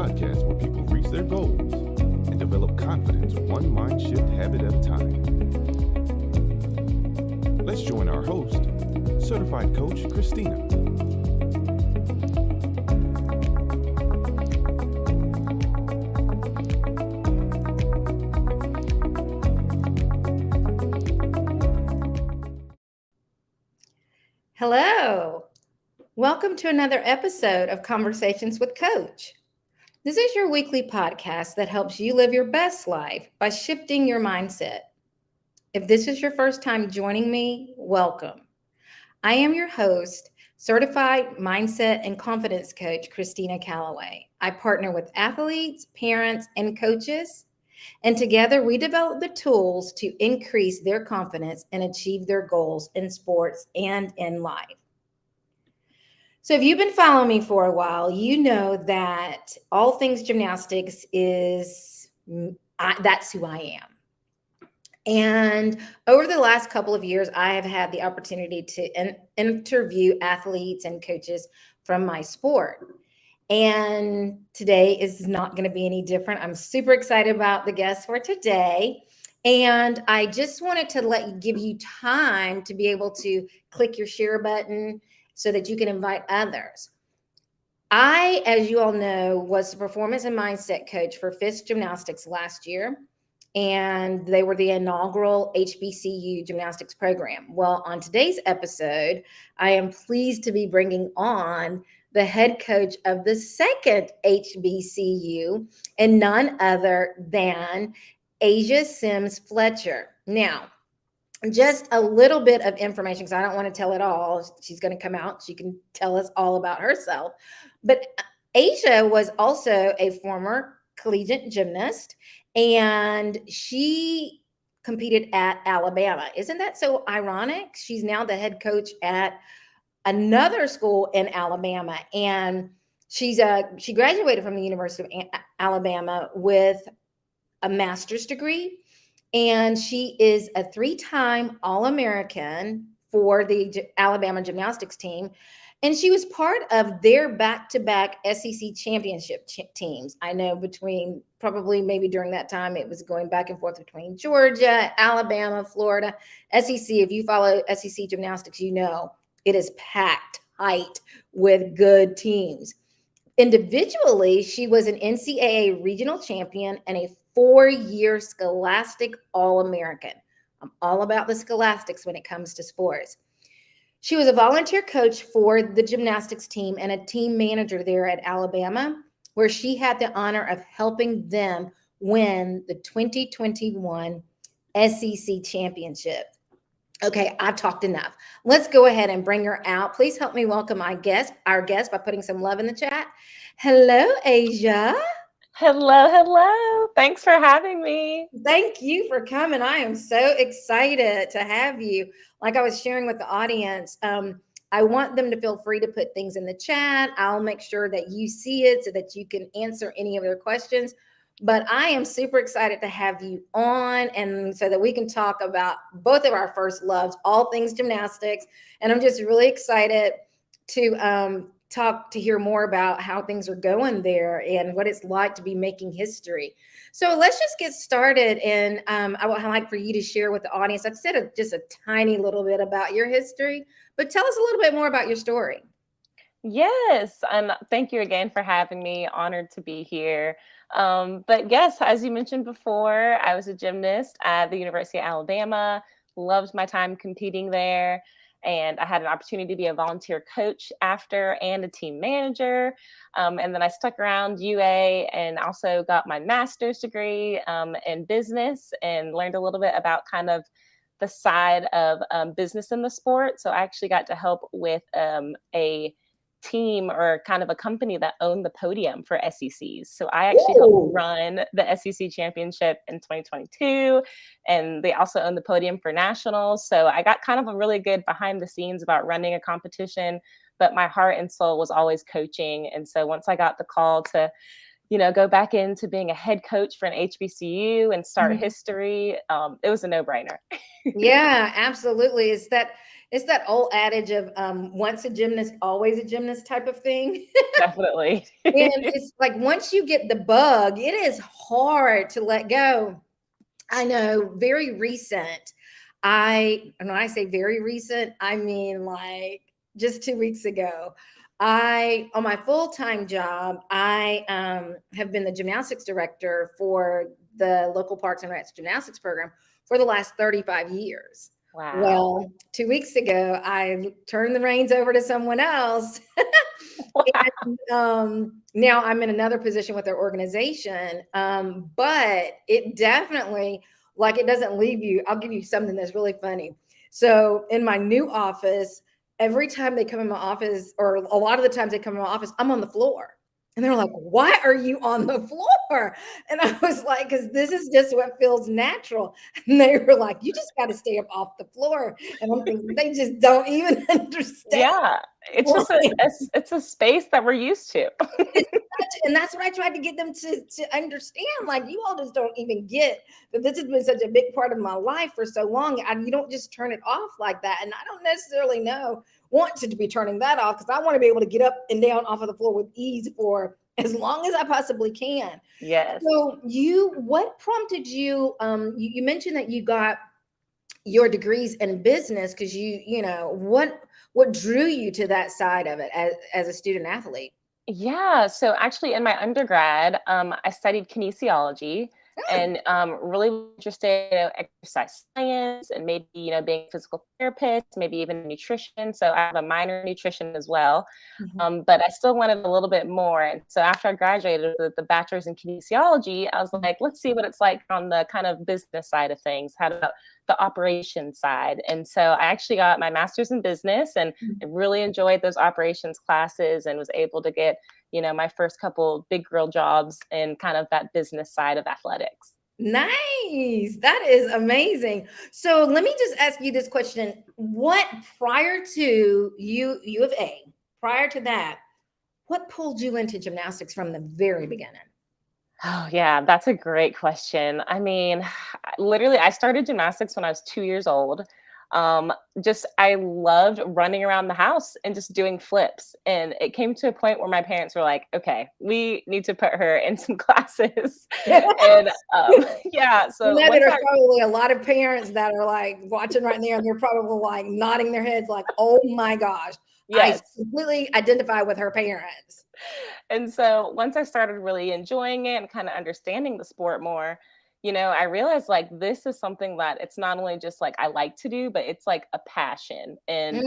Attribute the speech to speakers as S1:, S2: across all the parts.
S1: podcast where people reach their goals and develop confidence one mind shift habit at a time. Let's join our host, certified coach Christina.
S2: Hello. Welcome to another episode of Conversations with Coach. This is your weekly podcast that helps you live your best life by shifting your mindset. If this is your first time joining me, welcome. I am your host, certified mindset and confidence coach, Christina Callaway. I partner with athletes, parents, and coaches, and together we develop the tools to increase their confidence and achieve their goals in sports and in life. So if you've been following me for a while, you know that all things gymnastics that's who I am. And over the last couple of years, I have had the opportunity to interview athletes and coaches from my sport. And today is not going to be any different. I'm super excited about the guests for today. And I just wanted to give you time to be able to click your share button so that you can invite others. I, as you all know, was the performance and mindset coach for Fisk Gymnastics last year, and they were the inaugural HBCU gymnastics program. Well, on today's episode, I am pleased to be bringing on the head coach of the second HBCU, and none other than Aja Sims-Fletcher. Now, just a little bit of information, because I don't want to tell it all. She's going to come out. She can tell us all about herself. But Aja was also a former collegiate gymnast, and she competed at Alabama. Isn't that so ironic? She's now the head coach at another school in Alabama, and she graduated from the University of Alabama with a master's degree. And she is a 3-time All-American for the Alabama gymnastics team. And she was part of their back-to-back SEC championship teams. I know maybe during that time, it was going back and forth between Georgia, Alabama, Florida. SEC, if you follow SEC gymnastics, you know it is packed tight with good teams. Individually, she was an NCAA regional champion and a 4-year Scholastic All-American. I'm all about the scholastics when it comes to sports. She was a volunteer coach for the gymnastics team and a team manager there at Alabama, where she had the honor of helping them win the 2021 SEC championship. Okay, I've talked enough. Let's go ahead and bring her out. Please help me welcome our guest by putting some love in the chat. Hello, Aja.
S3: Hello. Thanks for having me.
S2: Thank you for coming. I am so excited to have you. Like I was sharing with the audience, I want them to feel free to put things in the chat. I'll make sure that you see it so that you can answer any of their questions. But I am super excited to have you on, and so that we can talk about both of our first loves, all things gymnastics. And I'm just really excited to hear more about how things are going there and what it's like to be making history. So let's just get started. And I would like for you to share with the audience. I've said just a tiny little bit about your history, but tell us a little bit more about your story.
S3: Yes, and thank you again for having me. Honored to be here. But yes, as you mentioned before, I was a gymnast at the University of Alabama. Loved my time competing there. And I had an opportunity to be a volunteer coach after and a team manager. And then I stuck around UA and also got my master's degree in business and learned a little bit about kind of the side of business in the sport. So I actually got to help with a team or kind of a company that owned the podium for SECs. So I actually helped run the SEC championship in 2022, and they also own the podium for nationals. So I got kind of a really good behind the scenes about running a competition, but my heart and soul was always coaching. And so once I got the call to, go back into being a head coach for an HBCU and start history, it was a no-brainer.
S2: Yeah, absolutely. Is that It's that old adage of once a gymnast, always a gymnast type of thing.
S3: Definitely.
S2: And it's like once you get the bug, it is hard to let go. I know, very recent. When I say very recent, I mean like just 2 weeks ago. On my full-time job, I have been the gymnastics director for the local Parks and Recs gymnastics program for the last 35 years.
S3: Wow.
S2: Well, 2 weeks ago, I turned the reins over to someone else.
S3: Wow.
S2: And now I'm in another position with their organization. But it definitely, like, it doesn't leave you. I'll give you something that's really funny. So in my new office, every time they come in my office, or a lot of the times they come in my office, I'm on the floor. And they're like, why are you on the floor? And I was like, because this is just what feels natural. And they were like, you just got to stay up off the floor. And I'm thinking, they just don't even understand.
S3: Yeah, it's just it's a space that we're used to.
S2: And that's what I tried to get them to understand. Like, you all just don't even get that this has been such a big part of my life for so long. You don't just turn it off like that. And I don't necessarily want to be turning that off, because I want to be able to get up and down off of the floor with ease for as long as I possibly can.
S3: Yes.
S2: So what prompted you? You mentioned that you got your degrees in business because what drew you to that side of it as a student athlete?
S3: Yeah. So actually, in my undergrad, I studied kinesiology and really interested in exercise science and maybe, being a physical therapist, maybe even nutrition. So I have a minor in nutrition as well. But I still wanted a little bit more. And so after I graduated with the bachelor's in kinesiology, I was like, let's see what it's like on the kind of business side of things. How about the operations side? And so I actually got my master's in business, and I really enjoyed those operations classes and was able to get, my first couple big girl jobs in kind of that business side of athletics.
S2: Nice. That is amazing. So let me just ask you this question. What, prior to U of A, prior to that, what pulled you into gymnastics from the very beginning?
S3: Oh, yeah, that's a great question. I mean, literally, I started gymnastics when I was 2 years old. I loved running around the house and just doing flips. And it came to a point where my parents were like, okay, we need to put her in some classes. And yeah, so
S2: There's probably a lot of parents that are like watching right now, and they're probably like nodding their heads like, oh my gosh,
S3: yes.
S2: I completely identify with her parents.
S3: And so once I started really enjoying it and kind of understanding the sport more, I realized like this is something that it's not only just like I like to do, but it's like a passion. And,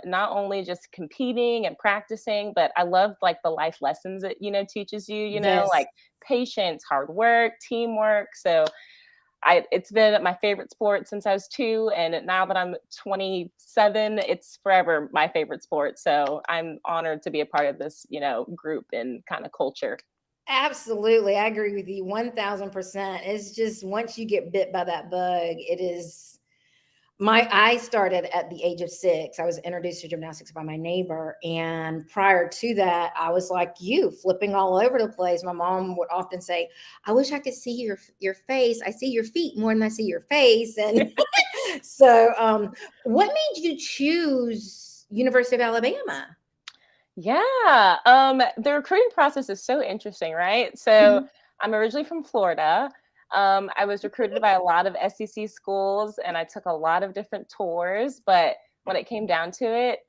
S3: not only just competing and practicing, but I love like the life lessons it, teaches you,
S2: Yes.
S3: like patience, hard work, teamwork. So it's been my favorite sport since I was 2. And now that I'm 27, it's forever my favorite sport. So I'm honored to be a part of this, group and kind of culture.
S2: Absolutely. I agree with you 1000%. It's just once you get bit by that bug, I started at the age of 6. I was introduced to gymnastics by my neighbor. And prior to that, I was like you, flipping all over the place. My mom would often say, I wish I could see your face. I see your feet more than I see your face. And so what made you choose University of Alabama?
S3: Yeah. The recruiting process is so interesting, right? So I'm originally from Florida. I was recruited by a lot of SEC schools, and I took a lot of different tours. But when it came down to it,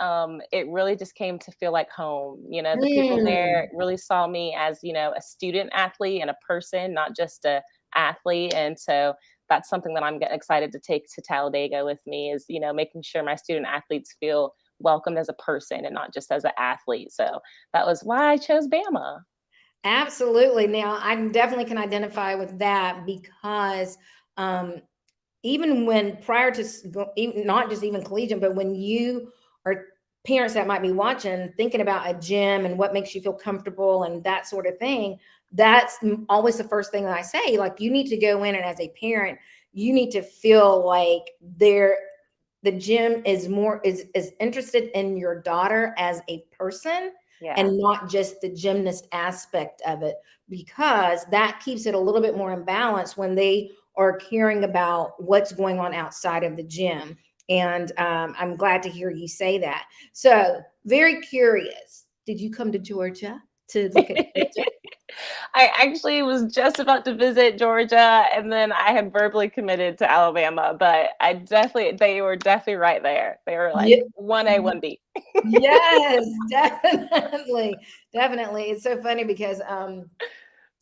S3: it really just came to feel like home. The people there really saw me as, a student athlete and a person, not just a athlete. And so that's something that I'm getting excited to take to Talladega with me is, making sure my student athletes feel welcomed as a person and not just as an athlete. So that was why I chose Bama.
S2: Absolutely. Now, I definitely can identify with that because even when prior to not just even collegiate, but when you are parents that might be watching, thinking about a gym and what makes you feel comfortable and that sort of thing, that's always the first thing that I say. Like, you need to go in, and as a parent, you need to feel like the gym is interested in your daughter as a person.
S3: Yeah.
S2: And not just the gymnast aspect of it, because that keeps it a little bit more in balance when they are caring about what's going on outside of the gym. And I'm glad to hear you say that. So, very curious. Did you come to Georgia to look at Georgia?
S3: I actually was just about to visit Georgia, and then I had verbally committed to Alabama, but they were definitely right there. They were like
S2: Yeah.
S3: 1A, 1B.
S2: Yes, definitely. Definitely. It's so funny because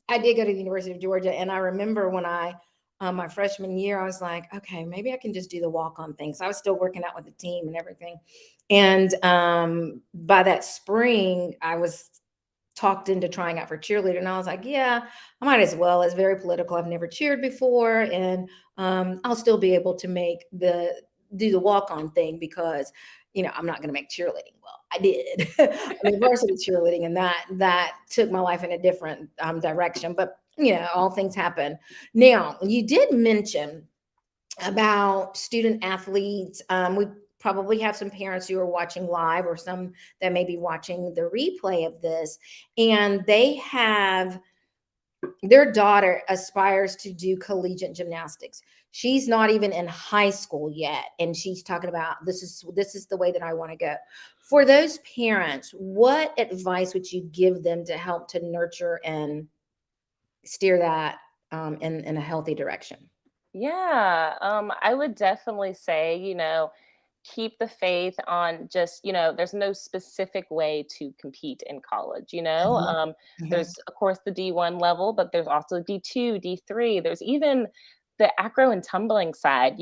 S2: I did go to the University of Georgia, and I remember when my freshman year, I was like, okay, maybe I can just do the walk-on thing. So I was still working out with the team and everything. And by that spring, I was talked into trying out for cheerleader, and I was like, yeah, I might as well. It's very political. I've never cheered before, and I'll still be able to do the walk-on thing because I'm not going to make cheerleading. Well, I did. I mean, varsity cheerleading, and that took my life in a different direction. But all things happen. Now, you did mention about student athletes. We probably have some parents who are watching live, or some that may be watching the replay of this, and their daughter aspires to do collegiate gymnastics. She's not even in high school yet, and she's talking about this is the way that I want to go. For those parents, what advice would you give them to help to nurture and steer that in a healthy direction?
S3: Yeah, I would definitely say, keep the faith on just, there's no specific way to compete in college,
S2: Mhm, mhm,
S3: there's of course the D1 level, but there's also D2, D3, there's even the acro and tumbling side,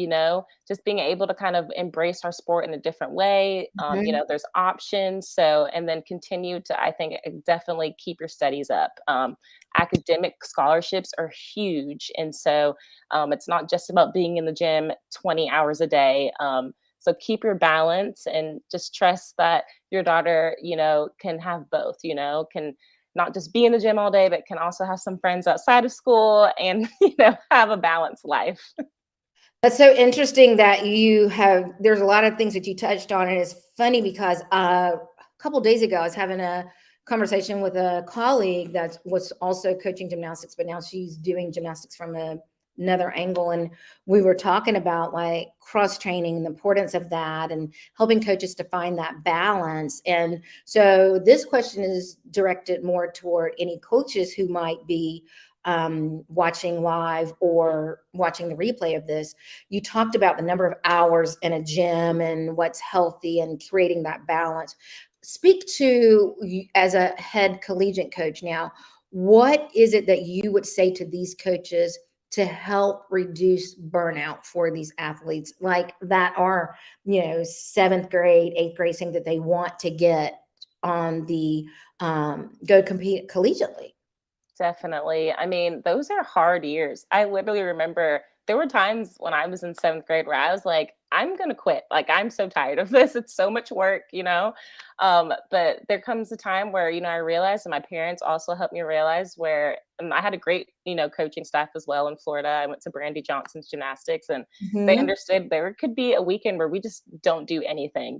S3: just being able to kind of embrace our sport in a different way.
S2: mhm.
S3: There's options. So, and then continue to, I think, definitely keep your studies up. Academic scholarships are huge. And so, it's not just about being in the gym 20 hours a day. So keep your balance and just trust that your daughter, can have both, can not just be in the gym all day, but can also have some friends outside of school and, have a balanced life.
S2: That's so interesting that there's a lot of things that you touched on. And it's funny because a couple days ago, I was having a conversation with a colleague that was also coaching gymnastics, but now she's doing gymnastics from another angle. And we were talking about like cross training and the importance of that and helping coaches to find that balance. And so this question is directed more toward any coaches who might be watching live or watching the replay of this. You talked about the number of hours in a gym and what's healthy and creating that balance. Speak to as a head collegiate coach now, what is it that you would say to these coaches to help reduce burnout for these athletes like that are, seventh grade, eighth grade, saying that they want to get on the go compete collegiately?
S3: Definitely. I mean, those are hard years. I literally remember there were times when I was in seventh grade where I was like, I'm going to quit. Like, I'm so tired of this. It's so much work, But there comes a time where, I realized, and my parents also helped me realize where I had a great, coaching staff as well in Florida. I went to Brandy Johnson's gymnastics, and they
S2: Mhm.
S3: understood there could be a weekend where we just don't do anything.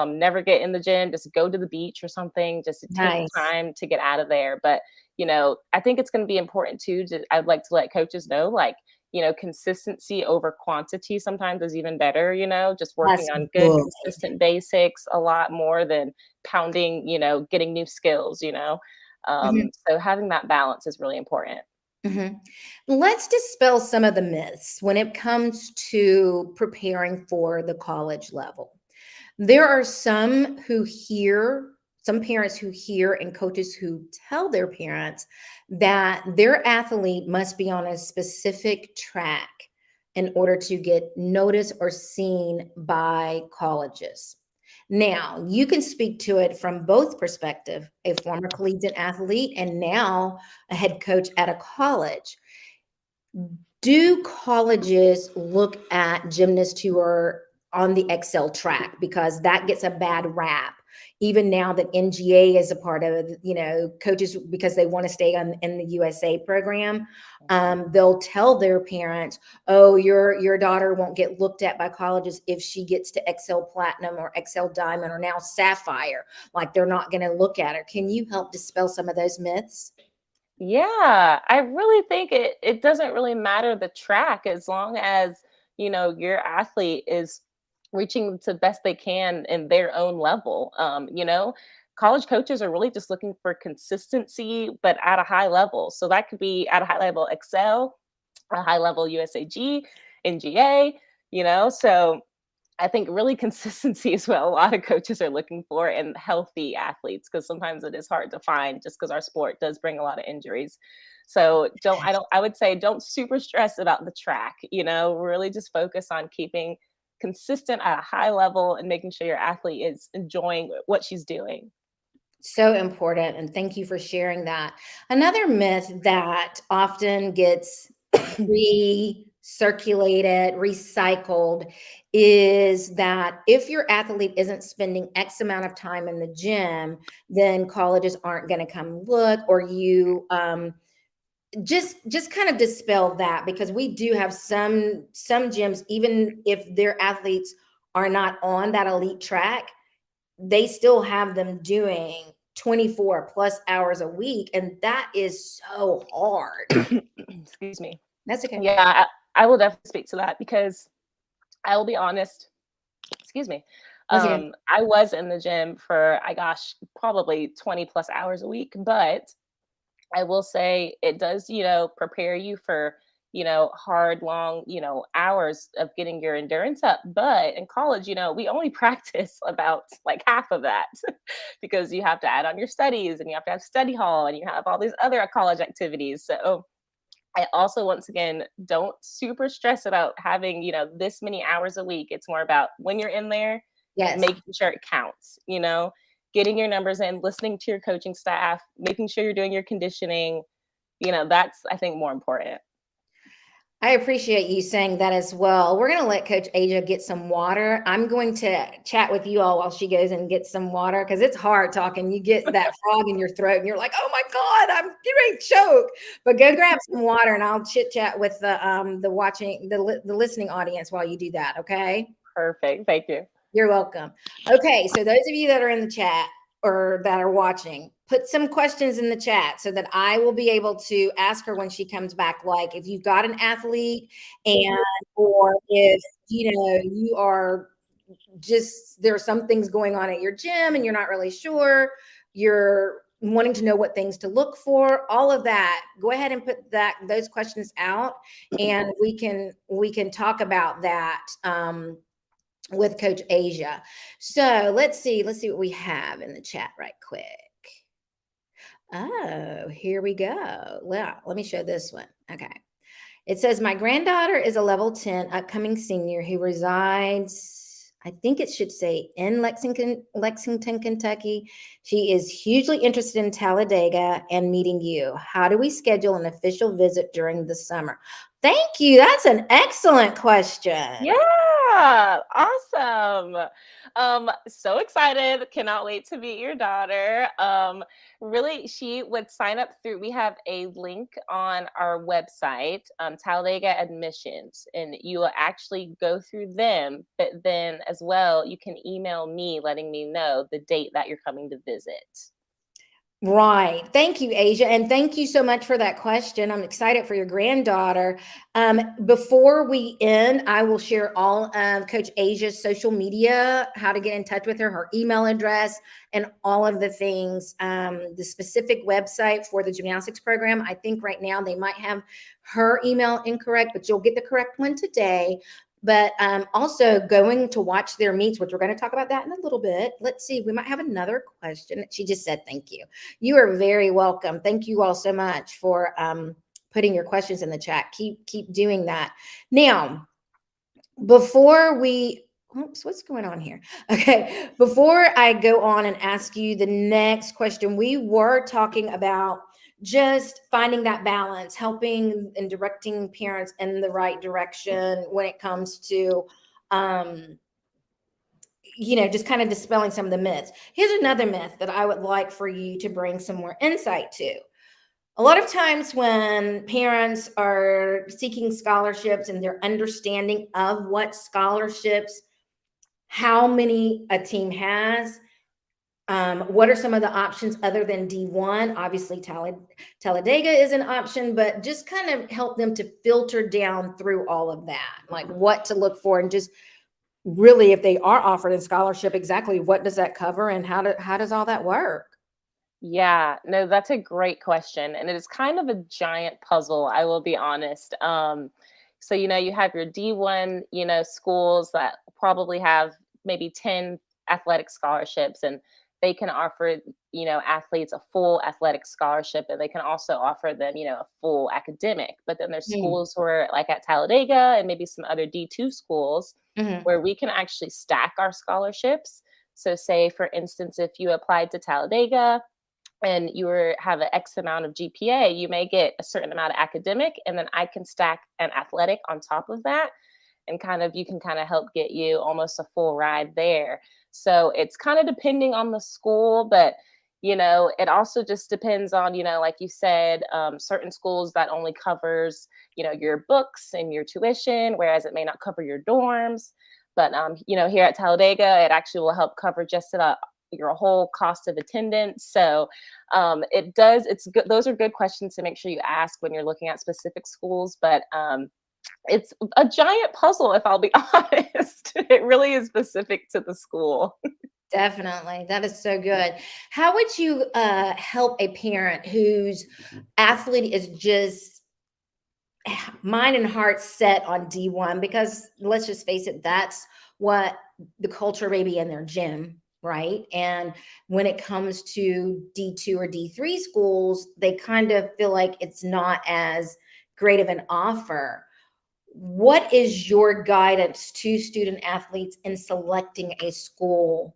S3: Never get in the gym, just go to the beach or something, just to take the
S2: Nice.
S3: time to get out of there. But I think it's going to be important too. I'd like to let coaches know, like, consistency over quantity sometimes is even better, just working
S2: That's
S3: on good,
S2: good.
S3: consistent basics a lot more than pounding, getting new skills.
S2: Mhm,
S3: So having that balance is really important.
S2: mhm. Let's dispel some of the myths when it comes to preparing for the college level. There are some parents who hear, and coaches who tell their parents that their athlete must be on a specific track in order to get noticed or seen by colleges. Now, you can speak to it from both perspective, a former collegiate athlete and now a head coach at a college. Do colleges look at gymnasts who are on the Excel track because that gets a bad rap? Even now that NGA is a part of it, coaches, because they want to stay in the USA program, they'll tell their parents, "Oh, your daughter won't get looked at by colleges if she gets to Excel Platinum or Excel Diamond or now Sapphire. Like they're not going to look at her." Can you help dispel some of those myths?
S3: Yeah, I really think it doesn't really matter the track as long as, your athlete is reaching to best they can in their own level. College coaches are really just looking for consistency, but at a high level. So that could be at a high level Excel, a high level USAG, NGA, So I think really consistency is what a lot of coaches are looking for in healthy athletes, because sometimes it is hard to find just because our sport does bring a lot of injuries. So I would say don't super stress about the track, really just focus on keeping consistent at a high level and making sure your athlete is enjoying what she's doing.
S2: So important. And thank you for sharing that. Another myth that often gets recirculated, recycled, is that if your athlete isn't spending X amount of time in the gym, then colleges aren't going to come look, or you just kind of dispel that, because we do have some gyms, even if their athletes are not on that elite track, they still have them doing 24 plus hours a week. And that is so hard.
S3: Excuse me.
S2: That's okay.
S3: Yeah, I will definitely speak to that, because I will be honest. Excuse me.
S2: That's okay.
S3: I was in the gym for, probably 20 plus hours a week, but I will say it does, prepare you for, hard, long, hours of getting your endurance up. But in college, we only practice about like half of that because you have to add on your studies, and you have to have study hall, and you have all these other college activities. So I also, once again, don't super stress about having, this many hours a week. It's more about when you're in there,
S2: Yes.
S3: making sure it counts, getting your numbers in, listening to your coaching staff, making sure you're doing your conditioning. That's, I think, more important.
S2: I appreciate you saying that as well. We're going to let Coach Aja get some water. I'm going to chat with you all while she goes and gets some water, because it's hard talking. You get that frog in your throat and you're like, oh my God, I'm getting ready to choke. But go grab some water, and I'll chit chat with the listening audience while you do that. Okay.
S3: Perfect. Thank you.
S2: You're welcome. Okay. So those of you that are in the chat or that are watching, put some questions in the chat so that I will be able to ask her when she comes back. Like if you've got an athlete, or if, you are just, there are some things going on at your gym and you're not really sure, you're wanting to know what things to look for, all of that, go ahead and put those questions out, and we can talk about that with Coach Aja. So let's see what we have in the chat right quick. Oh, here we go. Well, let me show this one. Okay. It says, my granddaughter is a level 10 upcoming senior who resides, I think it should say, in Lexington, Kentucky. She is hugely interested in Talladega and meeting you. How do we schedule an official visit during the summer? Thank you. That's an excellent question.
S3: Yeah, awesome. So excited. Cannot wait to meet your daughter. Really, she would sign up through, we have a link on our website, Talladega Admissions, and you will actually go through them. But then as well, you can email me letting me know the date that you're coming to visit.
S2: Right. Thank you, Aja. And thank you so much for that question. I'm excited for your granddaughter. Before we end, I will share all of Coach Aja's social media, how to get in touch with her, her email address, and all of the things, the specific website for the gymnastics program. I think right now they might have her email incorrect, but you'll get the correct one today. But also going to watch their meets, which we're going to talk about that in a little bit. Let's see, we might have another question. She just said, thank you. You are very welcome. Thank you all so much for putting your questions in the chat. Keep doing that. Now, before we, oops, what's going on here? Okay, before I go on and ask you the next question, we were talking about just finding that balance, helping and directing parents in the right direction when it comes to, just kind of dispelling some of the myths. Here's another myth that I would like for you to bring some more insight to. A lot of times when parents are seeking scholarships and they're understanding of what scholarships, how many a team has, what are some of the options other than D1? Obviously, Talladega is an option, but just kind of help them to filter down through all of that, like what to look for, and just really, if they are offered a scholarship, exactly what does that cover and how does all that work?
S3: Yeah, no, that's a great question. And it is kind of a giant puzzle, I will be honest. So, you have your D1, schools that probably have maybe 10 athletic scholarships, and they can offer, athletes a full athletic scholarship, and they can also offer them, a full academic. But then there's
S2: Mm,
S3: schools where, like at Talladega and maybe some other D2 schools,
S2: mhm,
S3: where we can actually stack our scholarships. So, say, for instance, if you applied to Talladega, and have an X amount of GPA, you may get a certain amount of academic, and then I can stack an athletic on top of that, and you can kind of help get you almost a full ride there. So it's kind of depending on the school, but it also just depends on, like you said, certain schools that only covers, your books and your tuition, whereas it may not cover your dorms. But here at Talladega, it actually will help cover just about your whole cost of attendance. So it does. It's good. Those are good questions to make sure you ask when you're looking at specific schools. But it's a giant puzzle, if I'll be honest. It really is specific to the school.
S2: definitely. That is so good. How would you help a parent whose athlete is just mind and heart set on D1? Because let's just face it, that's what the culture may be in their gym, right? And when it comes to D2 or D3 schools, they kind of feel like it's not as great of an offer. What is your guidance to student athletes in selecting a school?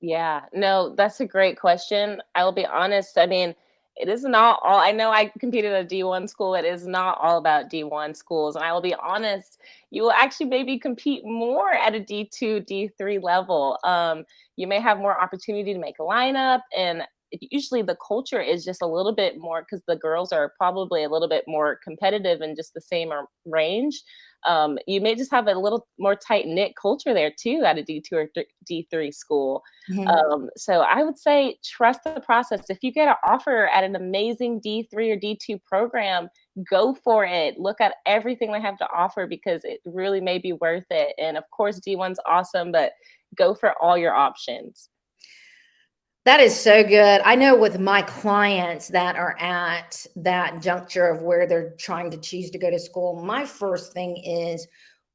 S3: Yeah, no, that's a great question. I will be honest. I mean, it is not all. I know I competed at a D1 school. It is not all about D1 schools. And I will be honest, you will actually maybe compete more at a D2, D3 level. You may have more opportunity to make a lineup. And usually the culture is just a little bit more, because the girls are probably a little bit more competitive in just the same range. You may just have a little more tight knit culture there too at a D2 or D3 school.
S2: Mhm.
S3: So I would say trust the process. If you get an offer at an amazing D3 or D2 program, go for it. Look at everything they have to offer, because it really may be worth it. And of course, D1's awesome, but go for all your options.
S2: That is so good. I know with my clients that are at that juncture of where they're trying to choose to go to school, my first thing is,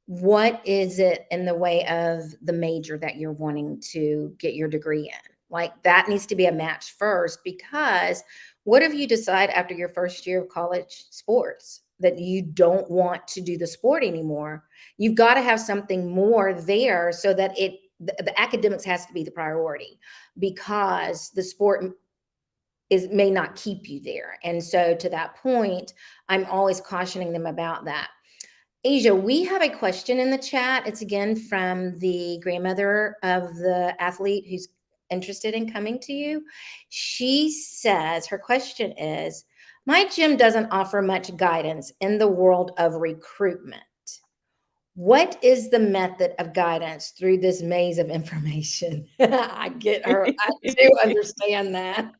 S2: what is it in the way of the major that you're wanting to get your degree in? Like, that needs to be a match first, because what if you decide after your first year of college sports that you don't want to do the sport anymore? You've got to have something more there so that the academics has to be the priority, because the sport may not keep you there. And so to that point, I'm always cautioning them about that. Asia, we have a question in the chat. It's again from the grandmother of the athlete who's interested in coming to you. She says her question is, my gym doesn't offer much guidance in the world of recruitment. What is the method of guidance through this maze of information? I get her. I do understand that.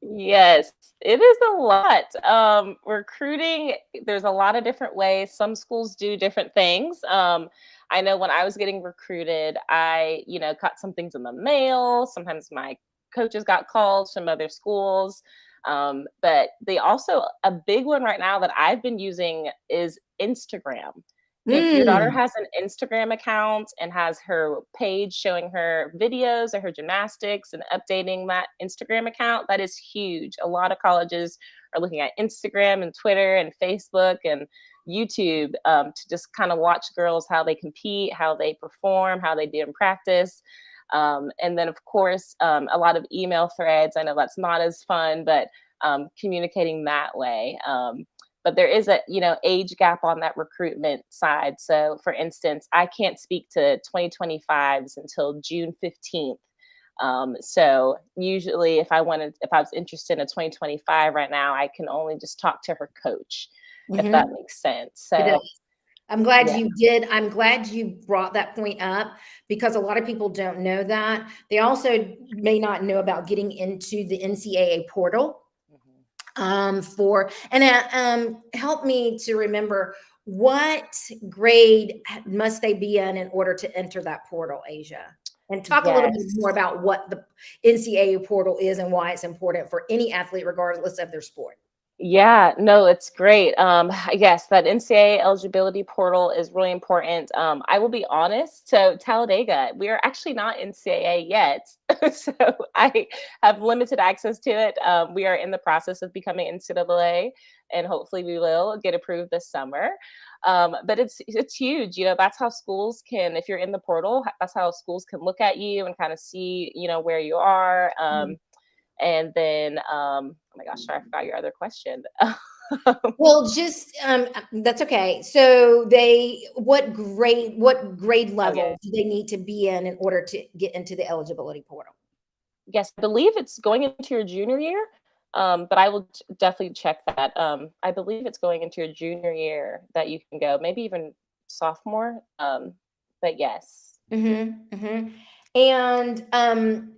S3: Yes, it is a lot. Recruiting, there's a lot of different ways. Some schools do different things. I know when I was getting recruited, I, got some things in the mail. Sometimes my coaches got calls from other schools. But they also, a big one right now that I've been using is Instagram. If your daughter
S2: Mm,
S3: has an Instagram account and has her page showing her videos of her gymnastics and updating that Instagram account, that is huge. A lot of colleges are looking at Instagram and Twitter and Facebook and YouTube, to just kind of watch girls, how they compete, how they perform, how they do in practice. And then, of course, a lot of email threads. I know that's not as fun, but communicating that way. But there is a age gap on that recruitment side. So for instance, I can't speak to 2025s until June 15th. So usually if I was interested in a 2025 right now, I can only just talk to her coach, if that
S2: mhm.
S3: makes sense.
S2: It
S3: So
S2: does. I'm glad
S3: yeah.
S2: you did. I'm glad you brought that point up, because a lot of people don't know that. They also may not know about getting into the NCAA portal
S3: Mhm.
S2: for, and help me to remember, what grade must they be in order to enter that portal, Asia? And talk a little bit
S3: Yes.
S2: more about what the NCAA portal is and why it's important for any athlete, regardless of their sport.
S3: Yeah, no, it's great. Yes, that NCAA eligibility portal is really important. I will be honest. So Talladega, we are actually not NCAA yet, so I have limited access to it. We are in the process of becoming NCAA, and hopefully we will get approved this summer. But it's huge. That's how schools can, if you're in the portal, that's how schools can look at you and kind of see, where you are. And then, oh my gosh, sorry, I forgot your other question.
S2: Well, just that's okay. So what grade
S3: Oh
S2: level
S3: yeah,
S2: do they need to be in order to get into the eligibility portal?
S3: yes, I believe it's going into your junior year. But I will definitely check that. I believe it's going into your junior year that you can go, maybe even sophomore. But yes.
S2: Mm-hmm, mm-hmm. And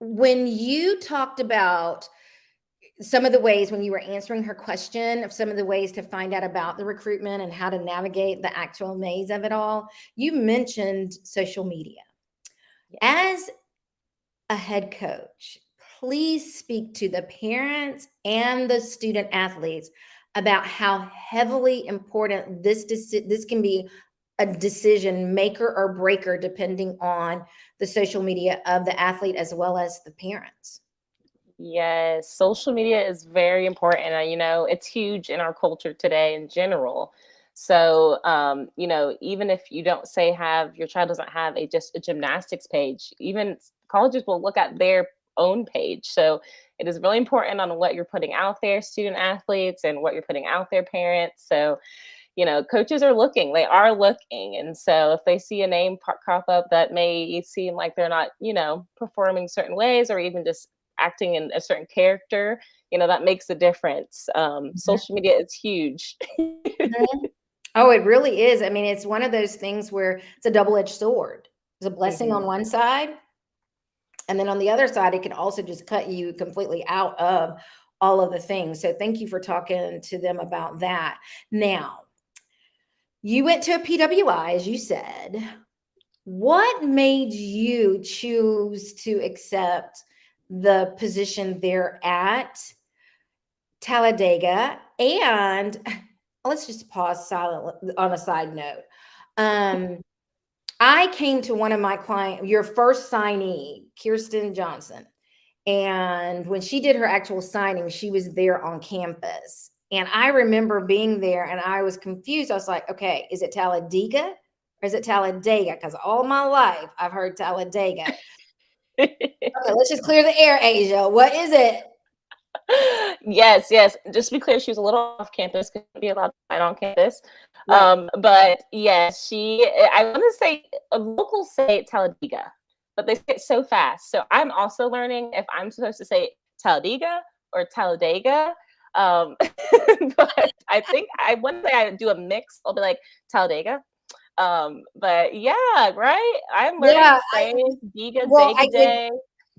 S2: when you talked about some of the ways when you were answering her question of some of the ways to find out about the recruitment and how to navigate the actual maze of it all, you mentioned social media.
S3: Yeah.
S2: As a head coach, please speak to the parents and the student athletes about how heavily important this can be a decision maker or breaker depending on the social media of the athlete as well as the parents.
S3: Yes, social media is very important. And, it's huge in our culture today in general. So, even if you don't say your child doesn't have just a gymnastics page, even colleges will look at their own page. So it is really important on what you're putting out there, student athletes, and what you're putting out there, parents. So, coaches are looking, they are looking. And so if they see a name crop up that may seem like they're not, performing certain ways or even just acting in a certain character, that makes a difference. Social media is huge.
S2: Mhm. Oh, it really is. I mean, it's one of those things where it's a double-edged sword. It's a blessing on
S3: Mhm.
S2: one side, and then on the other side, it can also just cut you completely out of all of the things. So thank you for talking to them about that. Now, you went to a PWI, as you said. What made you choose to accept the position there at Talladega? And let's just pause silent on a side note. Um, I came to one of my your first signee, Kirsten Johnson. And when she did her actual signing, she was there on campus. And I remember being there and I was confused. I was like, okay, is it Talladega or is it Talladega? Because all my life I've heard Talladega. Okay, let's just clear the air, Asia. What is it?
S3: Yes, yes. Just to be clear, she was a little off campus, couldn't be allowed to fight on campus.
S2: Right.
S3: But yes, I want to say, locals say Talladega, but they say it so fast. So I'm also learning if I'm supposed to say Talladega or Talladega. Um, but I think I one day I do a mix. I'll be like Talladega. But yeah, right. I'm learning
S2: Yeah.
S3: the phrase Diga
S2: Well,
S3: Day Day.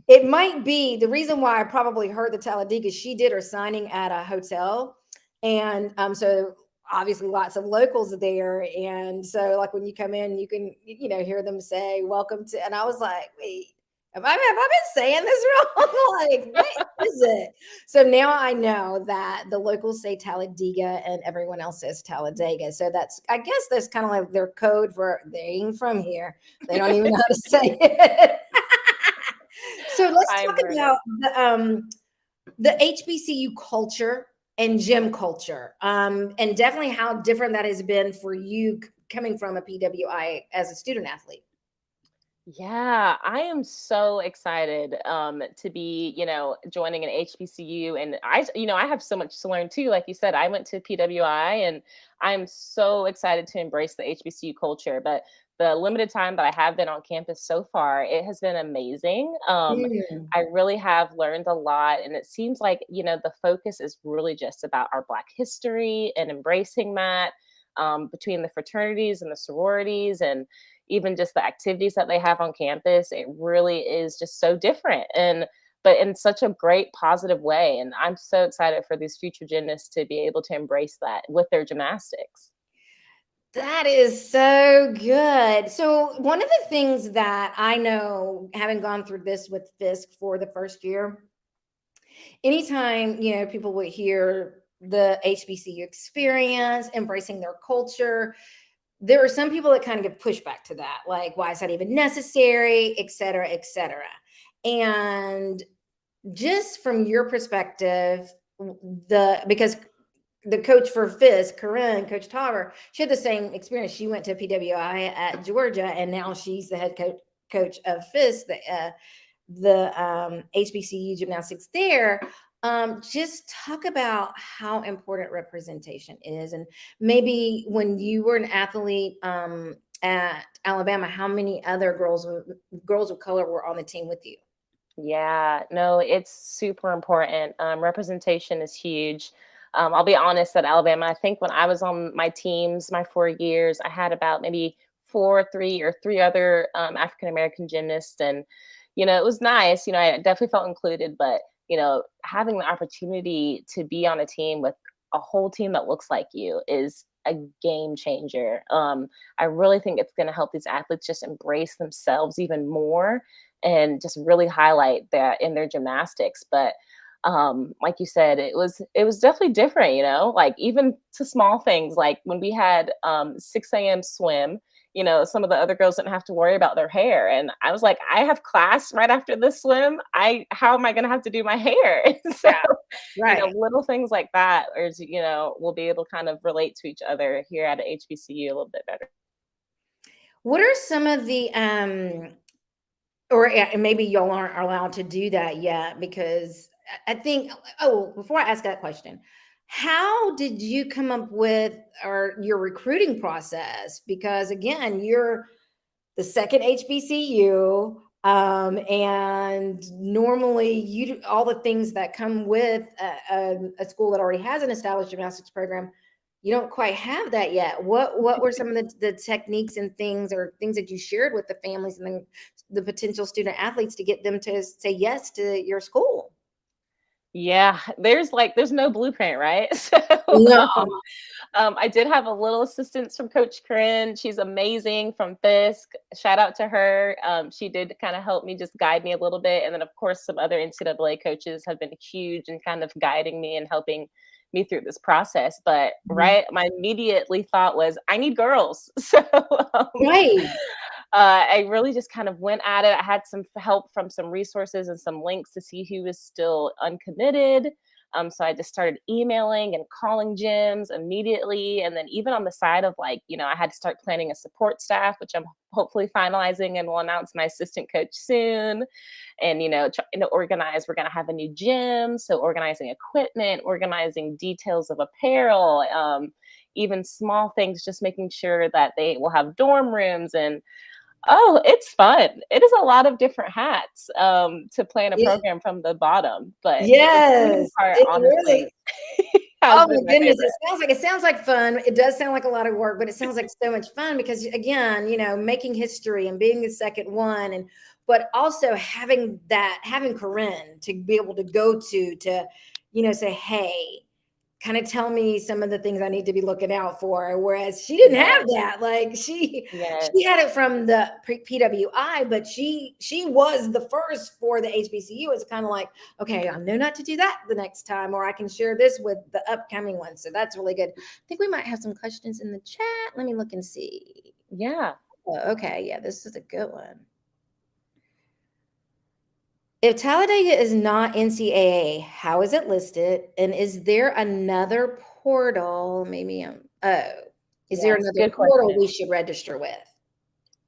S2: it might be the reason why I probably heard the Talladega. She did her signing at a hotel, and so obviously lots of locals there. And so, like when you come in, you can hear them say "Welcome to," and I was like, "Wait, have I been saying this wrong? Like, what is it?" So now I know that the locals say Talladega and everyone else says Talladega. So I guess that's kind of like their code for they ain't from here. They don't even know how to say it. So let's
S3: I'm
S2: talk about
S3: learning.
S2: the HBCU culture and gym culture, and definitely how different that has been for you coming from a PWI as a student athlete.
S3: Yeah, I am so excited to be, joining an HBCU. And I have so much to learn too. Like you said, I went to PWI and I'm so excited to embrace the HBCU culture. But the limited time that I have been on campus so far, it has been amazing.
S2: Mm,
S3: I really have learned a lot. And it seems like, the focus is really just about our Black history and embracing that between the fraternities and the sororities and even just the activities that they have on campus. It really is just so different, but in such a great positive way. And I'm so excited for these future gymnasts to be able to embrace that with their gymnastics.
S2: That is so good. So one of the things that I know, having gone through this with Fisk for the first year, anytime, people would hear the HBCU experience, embracing their culture, there are some people that kind of give pushback to that, like, why is that even necessary, et cetera, et cetera. And just from your perspective, because the coach for Fisk, Corinne, Coach Tauber, she had the same experience. She went to PWI at Georgia, and now she's the head coach of Fisk, the HBCU gymnastics there. Just talk about how important representation is, and maybe when you were an athlete at Alabama, how many other girls of color were on the team with you?
S3: Yeah, no, it's super important. Representation is huge. I'll be honest, at Alabama, I think when I was on my teams, my 4 years, I had about maybe three other African American gymnasts. And, it was nice. I definitely felt included, but, having the opportunity to be on a team with a whole team that looks like you is a game changer. I really think it's going to help these athletes just embrace themselves even more and just really highlight that in their gymnastics. But like you said, it was definitely different, like even to small things, like when we had 6 a.m. swim, some of the other girls didn't have to worry about their hair. And I was like, I have class right after this swim. How am I gonna have to do my hair? And so,
S2: Yeah, right.
S3: little things like that, or we'll be able to kind of relate to each other here at a HBCU a little bit better.
S2: What are some of the or maybe y'all aren't allowed to do that yet, because I think, oh, before I ask that question, how did you come up with or your recruiting process? Because again, you're the second HBCU, and normally all the things that come with a school that already has an established gymnastics program, you don't quite have that yet. What were some of the techniques and things, or things that you shared with the families and the potential student athletes to get them to say yes to your school?
S3: Yeah, there's no blueprint, right? So
S2: No.
S3: I did have a little assistance from Coach Corinne. She's amazing from Fisk. Shout out to her. She did kind of help me, just guide me a little bit. And then, of course, some other NCAA coaches have been huge in kind of guiding me and helping me through this process. But
S2: Mhm.
S3: right, my immediately thought was, I need girls. So
S2: Right.
S3: I really just kind of went at it. I had some help from some resources and some links to see who was still uncommitted. So I just started emailing and calling gyms immediately. And then even on the side of, like, I had to start planning a support staff, which I'm hopefully finalizing and will announce my assistant coach soon. And, trying to organize, we're going to have a new gym. So organizing equipment, organizing details of apparel, even small things, just making sure that they will have dorm rooms. And oh, it's fun. It is a lot of different hats, to plan a
S2: It-
S3: program from the bottom, but the recruiting
S2: yes,
S3: part,
S2: it
S3: honestly,
S2: really.
S3: has
S2: Oh
S3: been
S2: my
S3: my
S2: goodness,
S3: favorite.
S2: it sounds like fun. It does sound like a lot of work, but it sounds like so much fun because again, making history and being the second one, and but also having Corinne to be able to go to, say, hey, kind of tell me some of the things I need to be looking out for. Whereas she didn't have
S3: Yes,
S2: that. Like she
S3: yes.
S2: had it from the PWI, but she was the first for the HBCU. It's kind of like, okay, I know not to do that the next time, or I can share this with the upcoming one. So that's really good. I think we might have some questions in the chat. Let me look and see.
S3: Yeah.
S2: Oh, okay, yeah, this is a good one. If Talladega is not NCAA, how is it listed? And is there another portal? Maybe is there
S3: Yes,
S2: another
S3: good
S2: portal
S3: question.
S2: we should register with?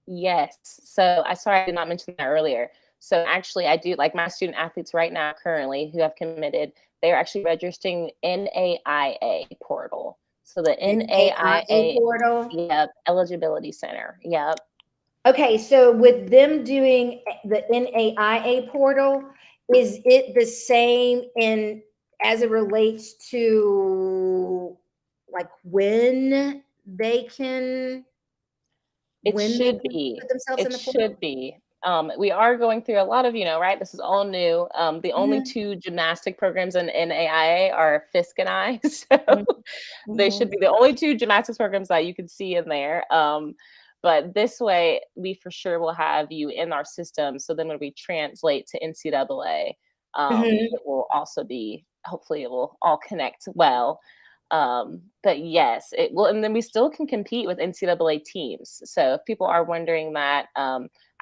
S3: Yes. So I sorry I did not mention that earlier. So actually I do, like, my student athletes right now currently who have committed, they're actually registering NAIA portal. So the
S2: NAIA
S3: NAIA,
S2: portal.
S3: yep, eligibility center. Yep.
S2: Okay, so with them doing the NAIA portal, is it the same in as it relates to like
S3: It
S2: when they
S3: should
S2: can
S3: be.
S2: put themselves in
S3: It
S2: the portal?
S3: should be. We are going through a lot of, right? This is all new. The only
S2: Mhm,
S3: two gymnastic programs in NAIA are Fisk and I. So
S2: mhm,
S3: they should
S2: mhm,
S3: be the only two gymnastics programs that you can see in there. But this way, we for sure will have you in our system. So then when we translate to NCAA,
S2: mhm.
S3: it will also be, hopefully, it will all connect well. But yes, it will. And then we still can compete with NCAA teams. So if people are wondering that,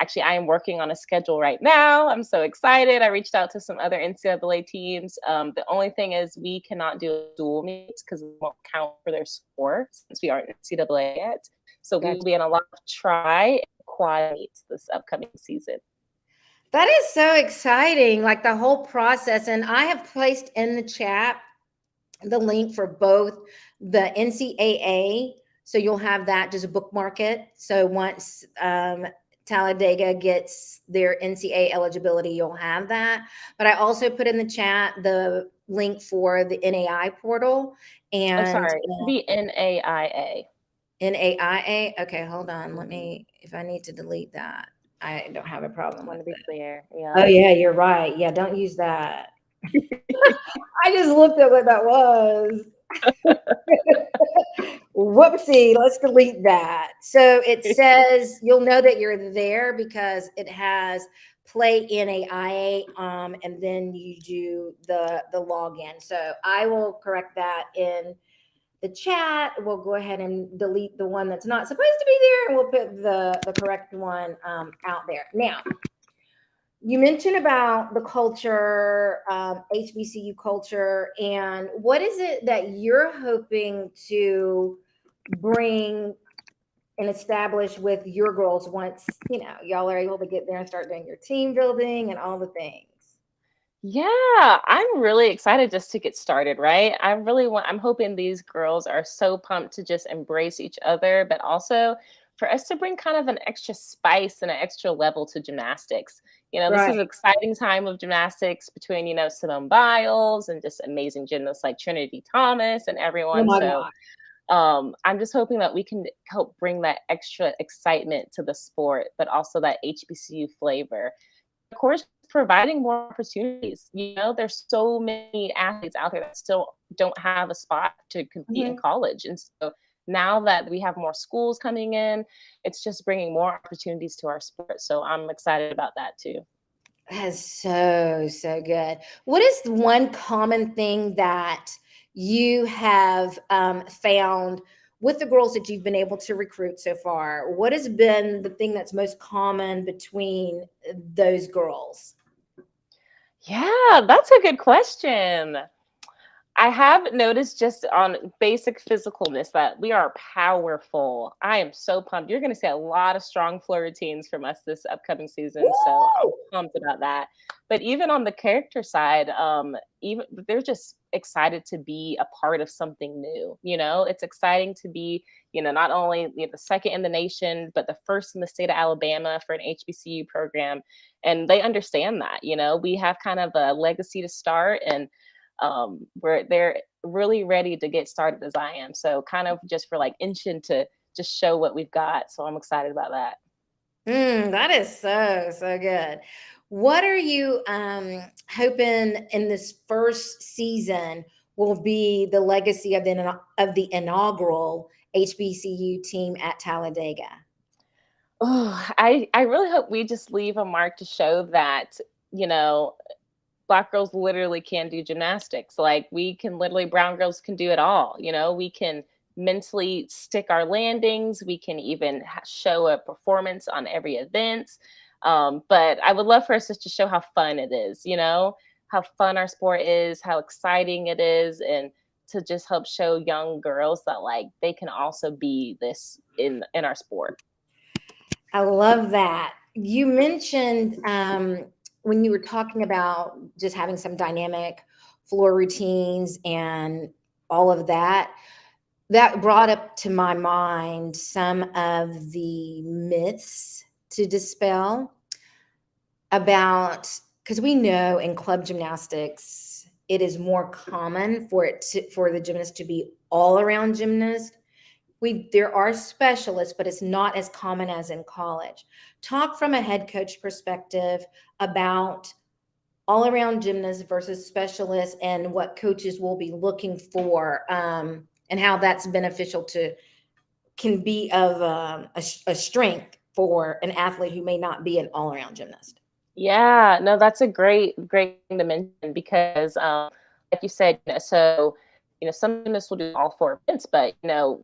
S3: actually, I am working on a schedule right now. I'm so excited. I reached out to some other NCAA teams. The only thing is we cannot do dual meets because it won't count for their score since we aren't NCAA yet. So we will
S2: Gotcha.
S3: be in a lot of try and quad meets this upcoming season.
S2: That is so exciting, like the whole process. And I have placed in the chat the link for both the NCAA. So you'll have that, just bookmark it. So once Talladega gets their NCAA eligibility, you'll have that. But I also put in the chat the link for the NAI portal
S3: Oh,
S2: and
S3: sorry. It should be NAIA.
S2: NAIA. Okay, hold on. Let
S3: Mhm.
S2: me, if I need to delete that, I don't have a problem
S3: Want
S2: with
S3: to be
S2: it.
S3: clear.
S2: Oh,
S3: Yep.
S2: yeah, you're right. Yeah, don't use that. I just looked at what that was. Whoopsie, let's delete that. So it says you'll know that you're there because it has play NAIA, and then you do the login. So I will correct that in the chat. We'll go ahead and delete the one that's not supposed to be there, and we'll put the correct one out there. Now, you mentioned about the culture, HBCU culture, and what is it that you're hoping to bring and establish with your girls once y'all are able to get there and start doing your team building and all the things?
S3: Yeah, I'm really excited just to get started, right? I'm hoping these girls are so pumped to just embrace each other, but also for us to bring kind of an extra spice and an extra level to gymnastics. This is
S2: Right.
S3: an exciting time of gymnastics between, Simone Biles and just amazing gymnasts like Trinity Thomas and
S2: Oh
S3: everyone.
S2: my
S3: So
S2: God.
S3: I'm just hoping that we can help bring that extra excitement to the sport, but also that HBCU flavor. Of course, providing more opportunities. There's so many athletes out there that still don't have a spot to compete in
S2: Mhm.
S3: college. And so now that we have more schools coming in, it's just bringing more opportunities to our sport. So I'm excited about that too.
S2: That's so good. What is the one common thing that you have found with the girls that you've been able to recruit so far? What has been the thing that's most common between those girls?
S3: Yeah, that's a good question. I have noticed just on basic physicalness that we are powerful. I am so pumped. You're going to see a lot of strong floor routines from us this upcoming season. So I'm
S2: Woo!
S3: pumped about that. But even on the character side, even they're just excited to be a part of something new. It's exciting to be, not only the second in the nation, but the first in the state of Alabama for an HBCU program. And they understand that, we have kind of a legacy to start, and where they're really ready to get started as I am. So kind of just for like inching to just show what we've got. So I'm excited about that.
S2: That is so good. What are you hoping in this first season will be the legacy of the inaugural HBCU team at Talladega?
S3: Oh, I really hope we just leave a mark to show that, you know, Black girls literally can do gymnastics. Like we can literally, brown girls can do it all. We can mentally stick our landings. We can even show a performance on every event. But I would love for us just to show how fun it is, how fun our sport is, how exciting it is, and to just help show young girls that like they can also be this in our sport.
S2: I love that. You mentioned when you were talking about just having some dynamic floor routines and all of that, that brought up to my mind some of the myths to dispel about, because we know in club gymnastics it is more common for the gymnast to be all around gymnast, there are specialists, but it's not as common as in college. Talk from a head coach perspective about all around gymnasts versus specialists and what coaches will be looking for, and how that's beneficial can be of a strength for an athlete who may not be an all around gymnast.
S3: Yeah, no, that's a great thing to mention because, like you said, so some gymnasts will do all four events, but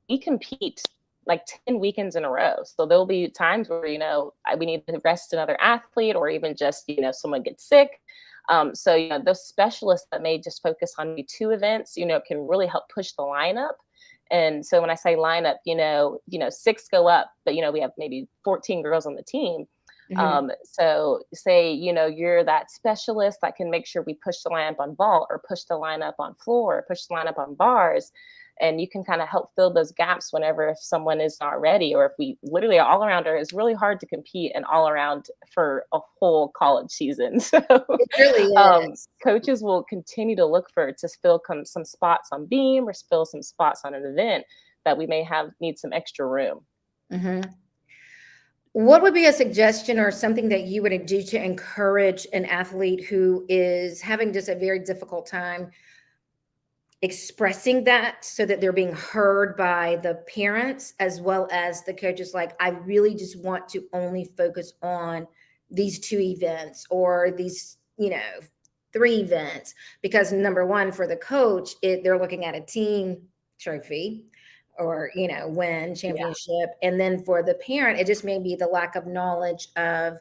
S3: we compete like 10 weekends in a row. So there'll be times where we need to rest another athlete, or even just someone gets sick. So those specialists that may just focus on maybe two events, can really help push the lineup. And so when I say lineup, six go up, but we have maybe 14 girls on the team.
S2: Mhm.
S3: So say, you're that specialist that can make sure we push the lineup on vault, or push the lineup on floor, or push the lineup on bars. And you can kind of help fill those gaps whenever if someone is not ready, or if we literally all arounder is really hard to compete and all around for a whole college season. So
S2: It really is.
S3: coaches will continue to look to fill some spots on beam, or fill some spots on an event that we may need some extra room.
S2: Mhm. What would be a suggestion or something that you would do to encourage an athlete who is having just a very difficult time expressing that, so that they're being heard by the parents as well as the coaches? Like, I really just want to only focus on these two events, or these, three events, because number one, for the coach, they're looking at a team trophy, or win
S3: Yeah.
S2: championship. And then for the parent, it just may be the lack of knowledge of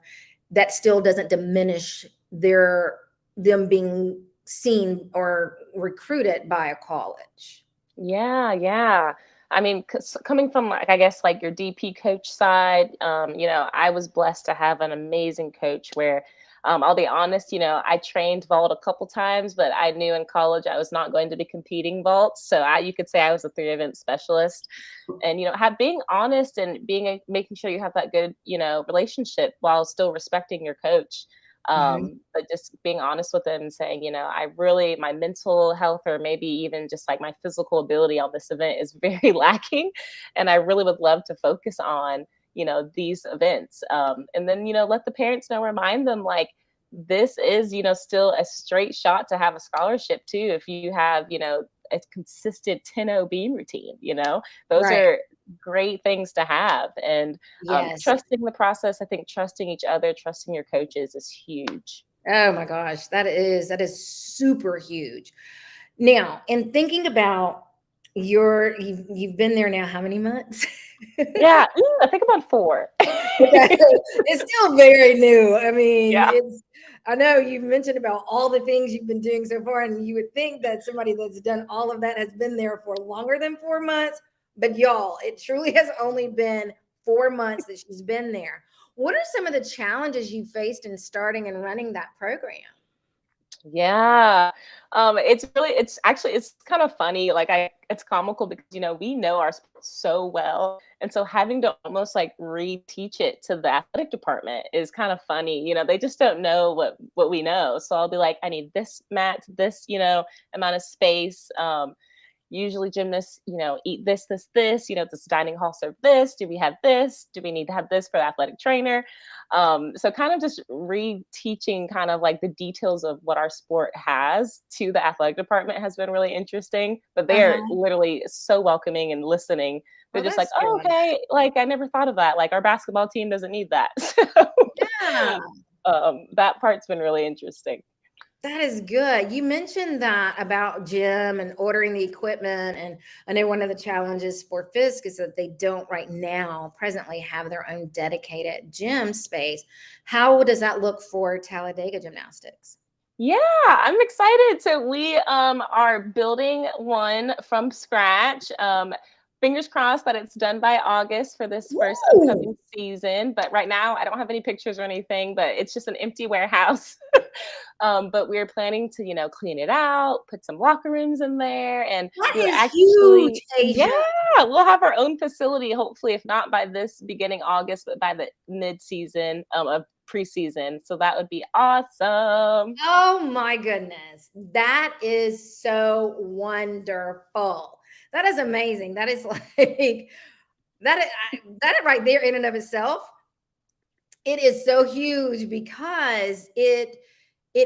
S2: that still doesn't diminish them being seen or recruited by a college.
S3: Yeah, yeah. I mean, coming from like, I guess like your DP coach side, I was blessed to have an amazing coach where, I'll be honest, I trained vault a couple times, but I knew in college I was not going to be competing vault. So you could say I was a three event specialist, and being honest and making sure you have that good relationship while still respecting your coach.
S2: Mhm.
S3: But just being honest with them and saying, I really, my mental health, or maybe even just like my physical ability on this event is very lacking, and I really would love to focus on these events. And then let the parents know, remind them like, this is still a straight shot to have a scholarship too, if you have a consistent 10-0 beam routine. Those
S2: Right.
S3: are great things to have. And
S2: Yes.
S3: trusting the process, I think trusting each other, trusting your coaches is huge.
S2: Oh my gosh, that is super huge. Now, in thinking about you've been there now how many months?
S3: Yeah, I think about four.
S2: Okay. It's still very new. I mean,
S3: Yeah.
S2: I know you've mentioned about all the things you've been doing so far, and you would think that somebody that's done all of that has been there for longer than 4 months. But y'all, it truly has only been 4 months that she's been there. What are some of the challenges you faced in starting and running that program?
S3: Yeah. It's kind of funny. Like it's comical because, we know our sport so well. And so having to almost like reteach it to the athletic department is kind of funny. They just don't know what we know. So I'll be like, I need this mat, this, amount of space. Usually gymnasts, eat this, this dining hall serve this. Do we have this? Do we need to have this for the athletic trainer? So kind of just reteaching kind of like the details of what our sport has to the athletic department has been really interesting. But they're
S2: Uh-huh.
S3: literally so welcoming and listening. They're
S2: Well,
S3: just like,
S2: that's
S3: oh,
S2: good.
S3: okay. Like I never thought of that. Like our basketball team doesn't need that.
S2: Yeah.
S3: So that part's been really interesting.
S2: That is good. You mentioned that about gym and ordering the equipment. And I know one of the challenges for Fisk is that they don't right now presently have their own dedicated gym space. How does that look for Talladega Gymnastics?
S3: Yeah, I'm excited. So we are building one from scratch. Fingers crossed that it's done by August for this first
S2: Woo!
S3: upcoming season. But right now, I don't have any pictures or anything, but it's just an empty warehouse. But we're planning to, clean it out, put some locker rooms in there, and
S2: That
S3: we're
S2: is huge,
S3: actually, yeah,
S2: Asia.
S3: we'll have our own facility, hopefully, if not by this beginning August, but by the mid-season of preseason. So that would be awesome.
S2: Oh my goodness. That is so wonderful. That is amazing. That is like that right there in and of itself, it is so huge because it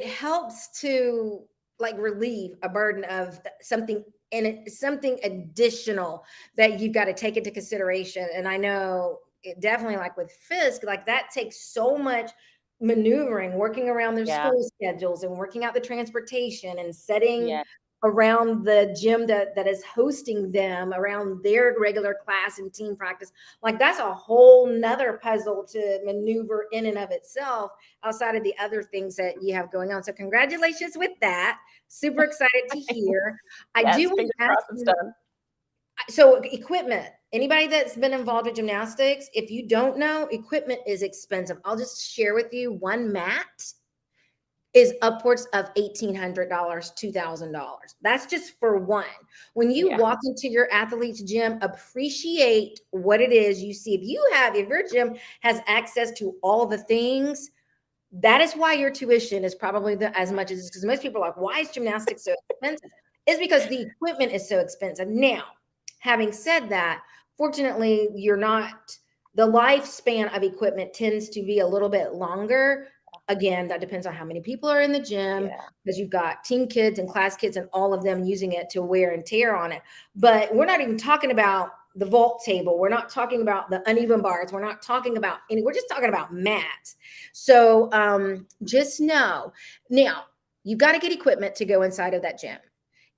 S2: helps to like relieve a burden of something, and it's something additional that you've got to take into consideration. And I know it definitely, like with Fisk, like that takes so much maneuvering, working around their
S3: Yeah.
S2: school schedules and working out the transportation and setting
S3: Yeah.
S2: around the gym that is hosting them around their regular class and team practice. Like that's a whole nother puzzle to maneuver in and of itself, outside of the other things that you have going on. So congratulations with that. Super excited to hear. I do
S3: Yes.
S2: want
S3: Fingers
S2: to ask
S3: crossed it's
S2: you,
S3: done.
S2: so equipment, anybody that's been involved with gymnastics, if you don't know, equipment is expensive. I'll just share with you, one mat is upwards of $1,800, $2,000. That's just for one. When you
S3: Yeah.
S2: walk into your athlete's gym, appreciate what it is you see. If your gym has access to all the things, that is why your tuition is probably as much as, because most people are like, why is gymnastics so expensive? It's because the equipment is so expensive. Now, having said that, fortunately, the lifespan of equipment tends to be a little bit longer. Again, that depends on how many people are in the gym,
S3: Yeah.
S2: because you've got team kids and class kids and all of them using it to wear and tear on it. But we're not even talking about the vault table. We're not talking about the uneven bars. We're not talking about we're just talking about mats. So just know, now you've got to get equipment to go inside of that gym.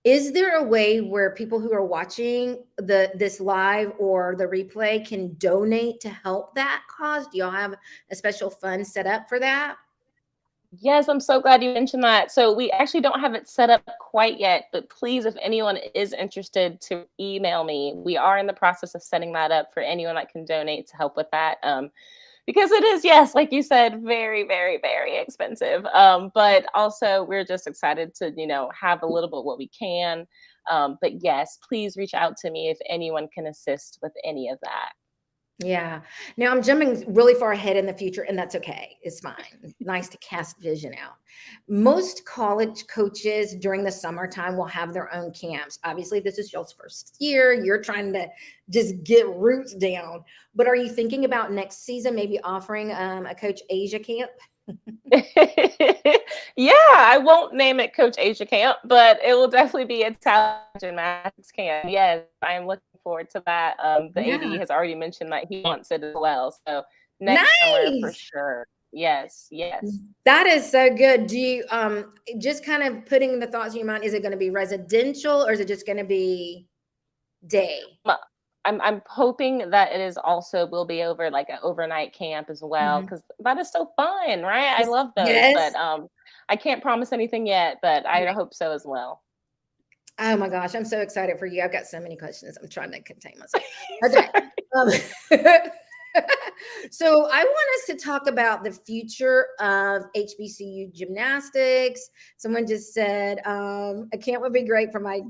S2: Is there a way where people who are watching this live or the replay can donate to help that cause? Do y'all have a special fund set up for that?
S3: Yes, I'm so glad you mentioned that. So we actually don't have it set up quite yet, but please, if anyone is interested, to email me. We are in the process of setting that up for anyone that can donate to help with that. Because it is, yes, like you said, very, very, very expensive. But also we're just excited to, have a little bit what we can. But yes, please reach out to me if anyone can assist with any of that.
S2: Yeah. Now I'm jumping really far ahead in the future, and that's okay. It's fine. It's nice to cast vision out. Most college coaches during the summertime will have their own camps. Obviously, this is y'all's first year. You're trying to just get roots down. But are you thinking about next season maybe offering a Coach Aja camp?
S3: Yeah, I won't name it Coach Asia Camp, but it will definitely be a talent gymnastics camp. Yes, I am looking forward to that. The
S2: Yeah.
S3: AD has already mentioned that he wants it as well. So next summer for
S2: Nice.
S3: sure. Yes, yes.
S2: That is so good. Do you just kind of putting the thoughts in your mind, is it going to be residential or is it just going to be day?
S3: But I'm hoping that it is also will be over like an overnight camp as well,
S2: Mhm.
S3: because that is so fun, right? I love those,
S2: Yes.
S3: but I can't promise anything yet, but I
S2: Right.
S3: hope so as well.
S2: Oh my gosh, I'm so excited for you. I've got so many questions. I'm trying to contain myself. Okay. Um, so I want us to talk about the future of HBCU gymnastics. Someone just said a camp would be great for my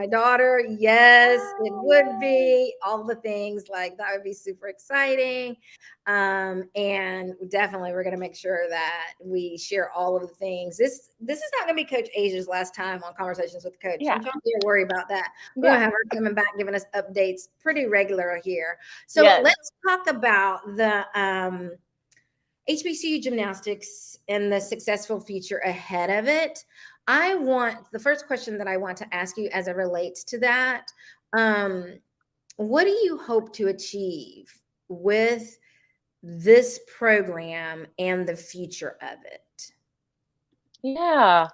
S2: daughter. Yes, it
S3: Oh,
S2: would
S3: yay.
S2: be. All the things like that would be super exciting. And definitely we're going to make sure that we share all of the things. This is not going to be Coach Asia's last time on Conversations with the Coach.
S3: Yeah,
S2: Don't y'all dare worry about that. We're going
S3: yeah,
S2: to have her coming back giving us updates pretty regular here. So
S3: yes.
S2: let's talk about the HBCU gymnastics and the successful future ahead of it. The first question that I want to ask you as it relates to that. What do you hope to achieve with this program and the future of it?
S3: Yeah.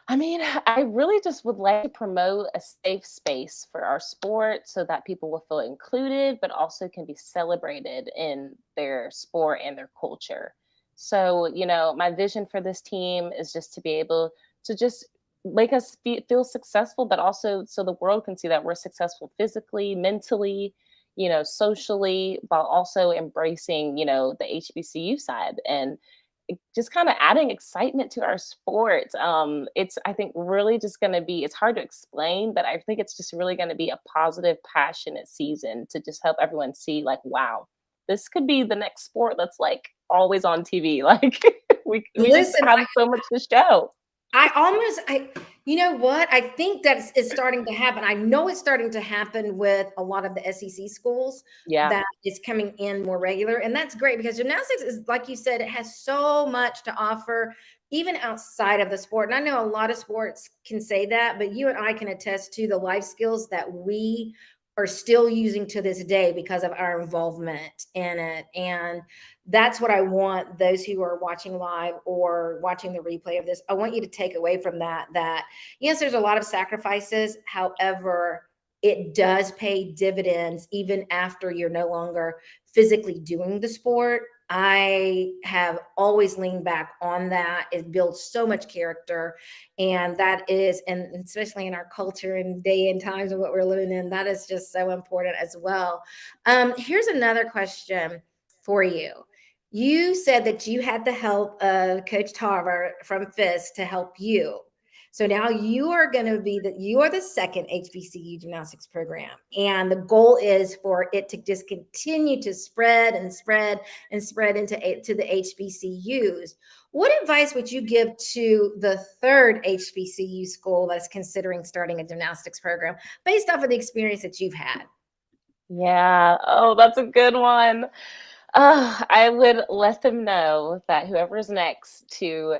S3: I mean, I really just would like to promote a safe space for our sport so that people will feel included, but also can be celebrated in their sport and their culture. So, my vision for this team is just to be able to just make us feel successful, but also so the world can see that we're successful physically, mentally, socially, while also embracing, the HBCU side. And just kind of adding excitement to our sport. It's, I think, really just going to be, it's hard to explain, but I think it's just really going to be a positive, passionate season to just help everyone see, like, wow, this could be the next sport that's like always on TV. Like we just
S2: Listen,
S3: have so much to show.
S2: I You know what? I think that it's starting to happen. I know it's starting to happen with a lot of the SEC schools
S3: Yeah.
S2: that is coming in more regular. And that's great because gymnastics is, like you said, it has so much to offer, even outside of the sport. And I know a lot of sports can say that, but you and I can attest to the life skills that we are still using to this day because of our involvement in it. And that's what I want those who are watching live or watching the replay of this. I want you to take away from that yes, there's a lot of sacrifices. However, it does pay dividends even after you're no longer physically doing the sport. I have always leaned back on that. It builds so much character. And that is, and especially in our culture and day and times of what we're living in, that is just so important as well. Here's another question for you. You said that you had the help of Coach Tarver from FIS to help you. So now you are going to be you are the second HBCU gymnastics program. And the goal is for it to just continue to spread and spread and spread to the HBCUs. What advice would you give to the third HBCU school that's considering starting a gymnastics program based off of the experience that you've had?
S3: Yeah. Oh, that's a good one. I would let them know that whoever's next to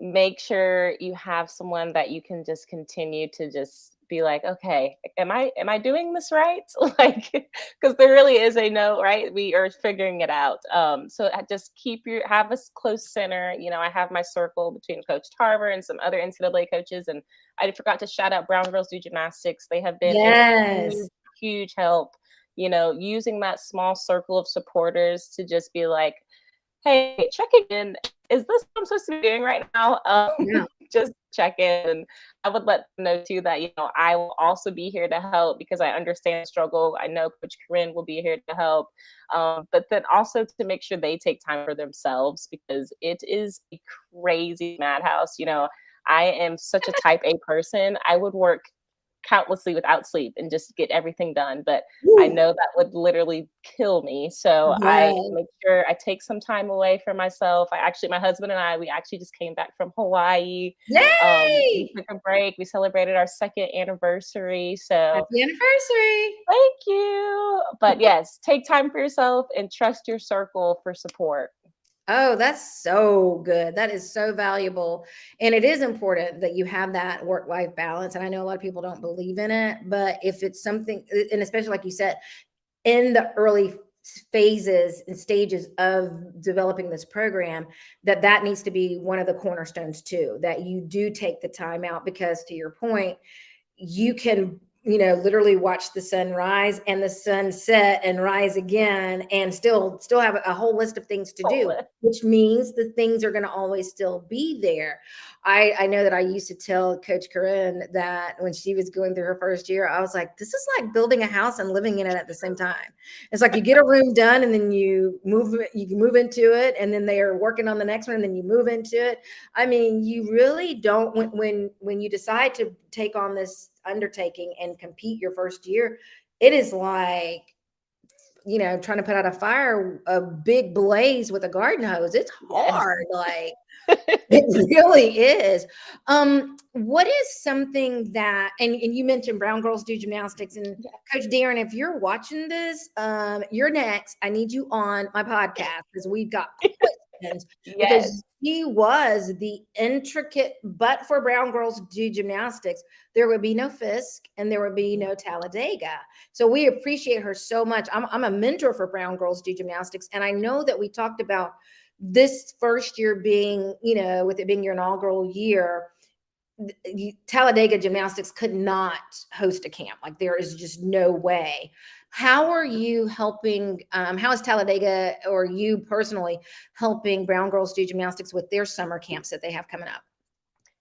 S3: make sure you have someone that you can just continue to just be like, okay, am I doing this right? Like, because there really is a no, right? We are figuring it out. So just have a close center. I have my circle between Coach Tarver and some other NCAA coaches, and I forgot to shout out Brown Girls Do Gymnastics. They have been a
S2: Yes.
S3: huge help. Using that small circle of supporters to just be like, hey, checking in. Is this what I'm supposed to be doing right now?
S2: Yeah.
S3: Just check in. And I would let them know too that, I will also be here to help because I understand the struggle. I know Coach Corinne will be here to help. But then also to make sure they take time for themselves because it is a crazy madhouse. I am such a type A person. I would work countlessly without sleep and just get everything done. But I
S2: Woo.
S3: know that would literally kill me. So I
S2: Yes.
S3: make sure I take some time away for myself. My husband and I, we actually just came back from Hawaii. We
S2: Yay!
S3: took a break. We celebrated our second anniversary. So
S2: Happy anniversary.
S3: thank you. But yes, take time for yourself and trust your circle for support.
S2: Oh, that's so good. That is so valuable. And it is important that you have that work-life balance. And I know a lot of people don't believe in it, but if it's something, and especially like you said, in the early phases and stages of developing this program, that needs to be one of the cornerstones too, that you do take the time out because to your point, you can literally watch the sun rise and the sun set and rise again and still have a whole list of things to do, which means the things are going to always still be there. I know that I used to tell Coach Corinne that when she was going through her first year, I was like, this is like building a house and living in it at the same time. It's like you get a room done and then you can move into it, and then they are working on the next one and then you move into it. I mean, you really don't, when you decide to take on this undertaking and compete your first year, it is like, trying to put out a big blaze with a garden hose. It's
S3: Yes.
S2: hard. Like, it really is. What is something that, and you mentioned Brown Girls Do Gymnastics, and Coach Darren, if you're watching this, you're next. I need you on my podcast because we've got questions.
S3: Yes.
S2: Because he was the intricate, but for Brown Girls Do Gymnastics, there would be no Fisk and there would be no Talladega. So we appreciate her so much. I'm a mentor for Brown Girls Do Gymnastics, and I know that we talked about this first year being, with it being your inaugural year, Talladega Gymnastics could not host a camp. Like, there is just no way. How are you helping? How is Talladega, or you personally, helping Brown Girls Do Gymnastics with their summer camps that they have coming up?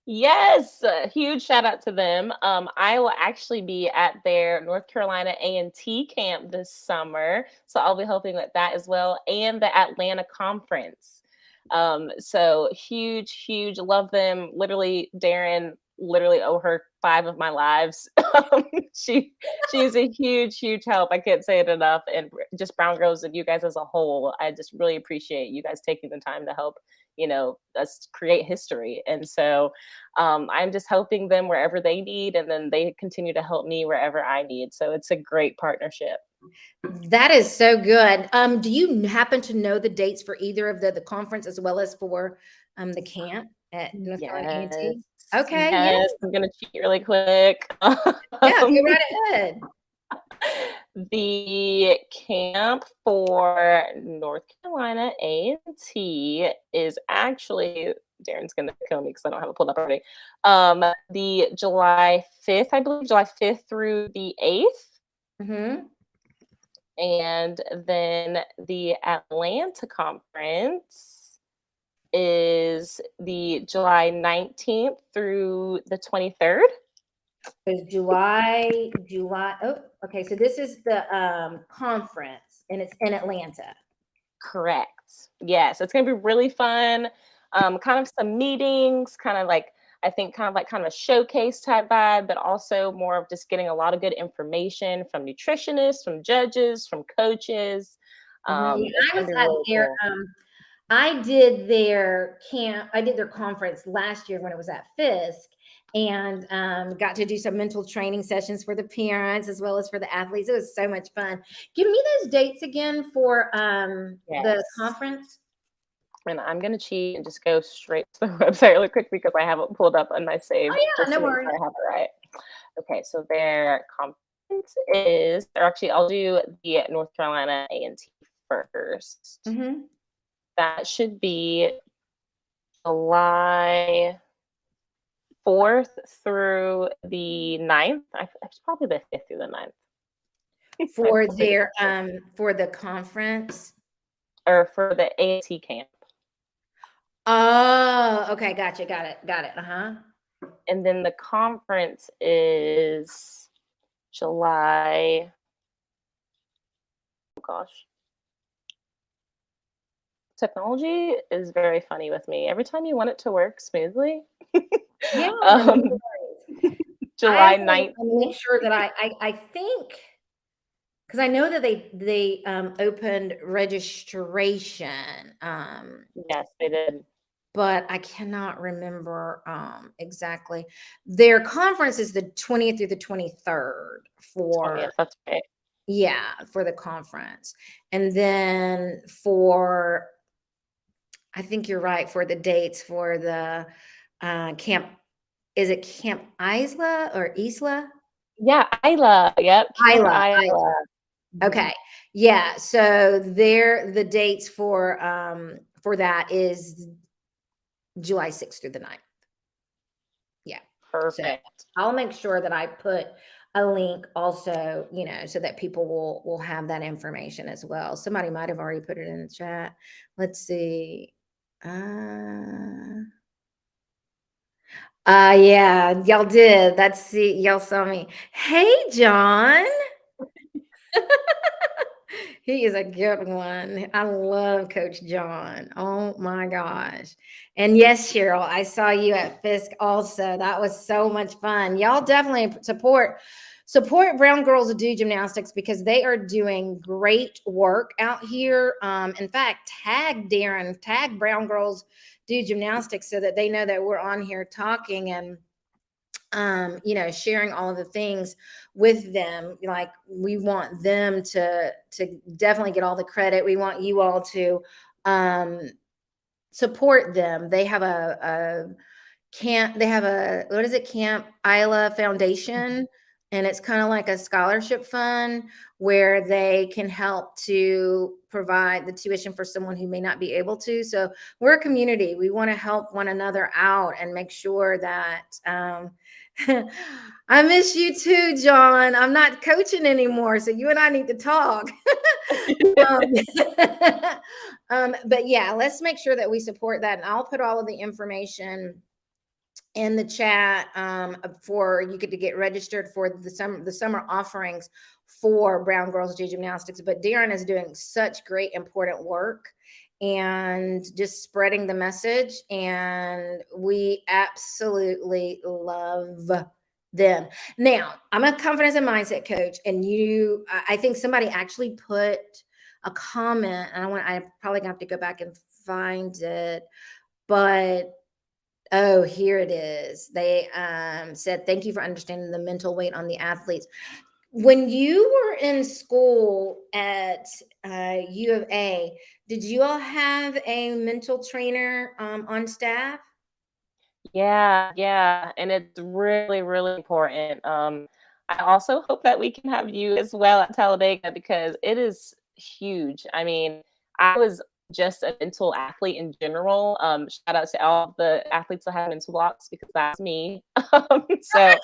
S3: Yes, a huge shout out to them. I will actually be at their North Carolina A&T camp this summer, so I'll be helping with that as well, and the Atlanta conference. So huge, huge, love them. Literally, Darren, literally owe her 5 of my lives She she's a huge help. I can't say it enough. And just Brown Girls and you guys as a whole, I just really appreciate you guys taking the time to help, us create history. And so I'm just helping them wherever they need, and then they continue to help me wherever I need. So it's a great partnership.
S2: That is so good. Do you happen to know the dates for either of the conference as well as for the camp at North Carolina
S3: Yes.
S2: A&T? Okay, yeah,
S3: Yes. I'm gonna cheat really quick.
S2: yeah, go
S3: Um,
S2: right ahead.
S3: The camp for North Carolina A&T is actually, Darren's gonna kill me because I don't have it pulled up already. The July 5th, I believe, July 5th through the 8th.
S2: Mm-hmm.
S3: And then the Atlanta conference is the July 19th through the 23rd.
S2: It's July. Oh, okay. So this is the conference, and it's in Atlanta.
S3: Correct. Yes, it's gonna be really fun. Kind of some meetings, kind of like I think kind of a showcase type vibe, but also more of just getting a lot of good information from nutritionists, from judges, from coaches.
S2: Yeah,
S3: It's
S2: I was
S3: gonna be
S2: at
S3: really
S2: their
S3: cool.
S2: I did their camp. I did their conference last year when it was at Fisk, and got to do some mental training sessions for the parents as well as for the athletes. It was so much fun. Give me those dates again for the
S3: Yes.
S2: conference.
S3: And I'm gonna cheat and just go straight to the website really quick because I have it pulled up on my save
S2: Oh yeah,
S3: just
S2: no
S3: to make
S2: worries.
S3: sure I have it right. Okay, so their conference is, or actually, I'll do the North Carolina A&T first.
S2: Mm-hmm.
S3: That should be July 4th through the 9th. It's probably the 5th through the 9th. I
S2: For
S3: believe
S2: their
S3: it's
S2: for the conference.
S3: or for the A&T camp.
S2: Oh, okay, gotcha, got it. Uh-huh.
S3: And then the conference is July, oh gosh. Technology is very funny with me. Every time you want it to work smoothly,
S2: Yeah, no
S3: um,
S2: worries. I
S3: July
S2: will
S3: 19th.
S2: make sure that I think, because I know that they opened registration,
S3: Yes, they did.
S2: but I cannot remember exactly. Their conference is the 20th through the 23rd
S3: 20th.
S2: for,
S3: That's right.
S2: yeah, for the conference. And then for, I think you're right, for the dates for the camp, is it Camp Isla or Isla?
S3: Yeah, Isla. Yep, Camp
S2: Isla.
S3: Isla. Mhm.
S2: Okay. Yeah. So there the dates for that is July 6th through the 9th. Yeah. So
S3: Perfect.
S2: I'll make sure that I put a link also, so that people will have that information as well. Somebody might have already put it in the chat. Let's see. Yeah, y'all did. Y'all saw me. Hey, John. He is a good one. I love Coach John. Oh my gosh. And yes, Cheryl, I saw you at Fisk also. That was so much fun. Y'all definitely support Brown Girls Do Gymnastics because they are doing great work out here. In fact, tag Brown Girls Do Gymnastics so that they know that we're on here talking and sharing all of the things with them. Like, we want them to definitely get all the credit. We want you all to support them. They have what is it, Camp Isla Foundation, and it's kind of like a scholarship fund where they can help to provide the tuition for someone who may not be able to. So we're a community. We want to help one another out and make sure that I miss you too, John. I'm not coaching anymore, so you and I need to talk. um, but yeah, let's make sure that we support that, and I'll put all of the information in the chat for you to get registered for the summer offerings for Brown Girls Do Gymnastics. But Darren is doing such great important work and just spreading the message, and we absolutely love them. Now, I'm a confidence and mindset coach, and I think somebody actually put a comment, and I'm probably gonna have to go back and find it, but oh, here it is. They said, "Thank you for understanding the mental weight on the athletes." When you were in school at U of A, did you all have a mental trainer on staff?
S3: Yeah, and it's really, really important. I also hope that we can have you as well at Talladega because it is huge. I mean, I was just a mental athlete in general. Shout out to all the athletes that have mental blocks because that's me. So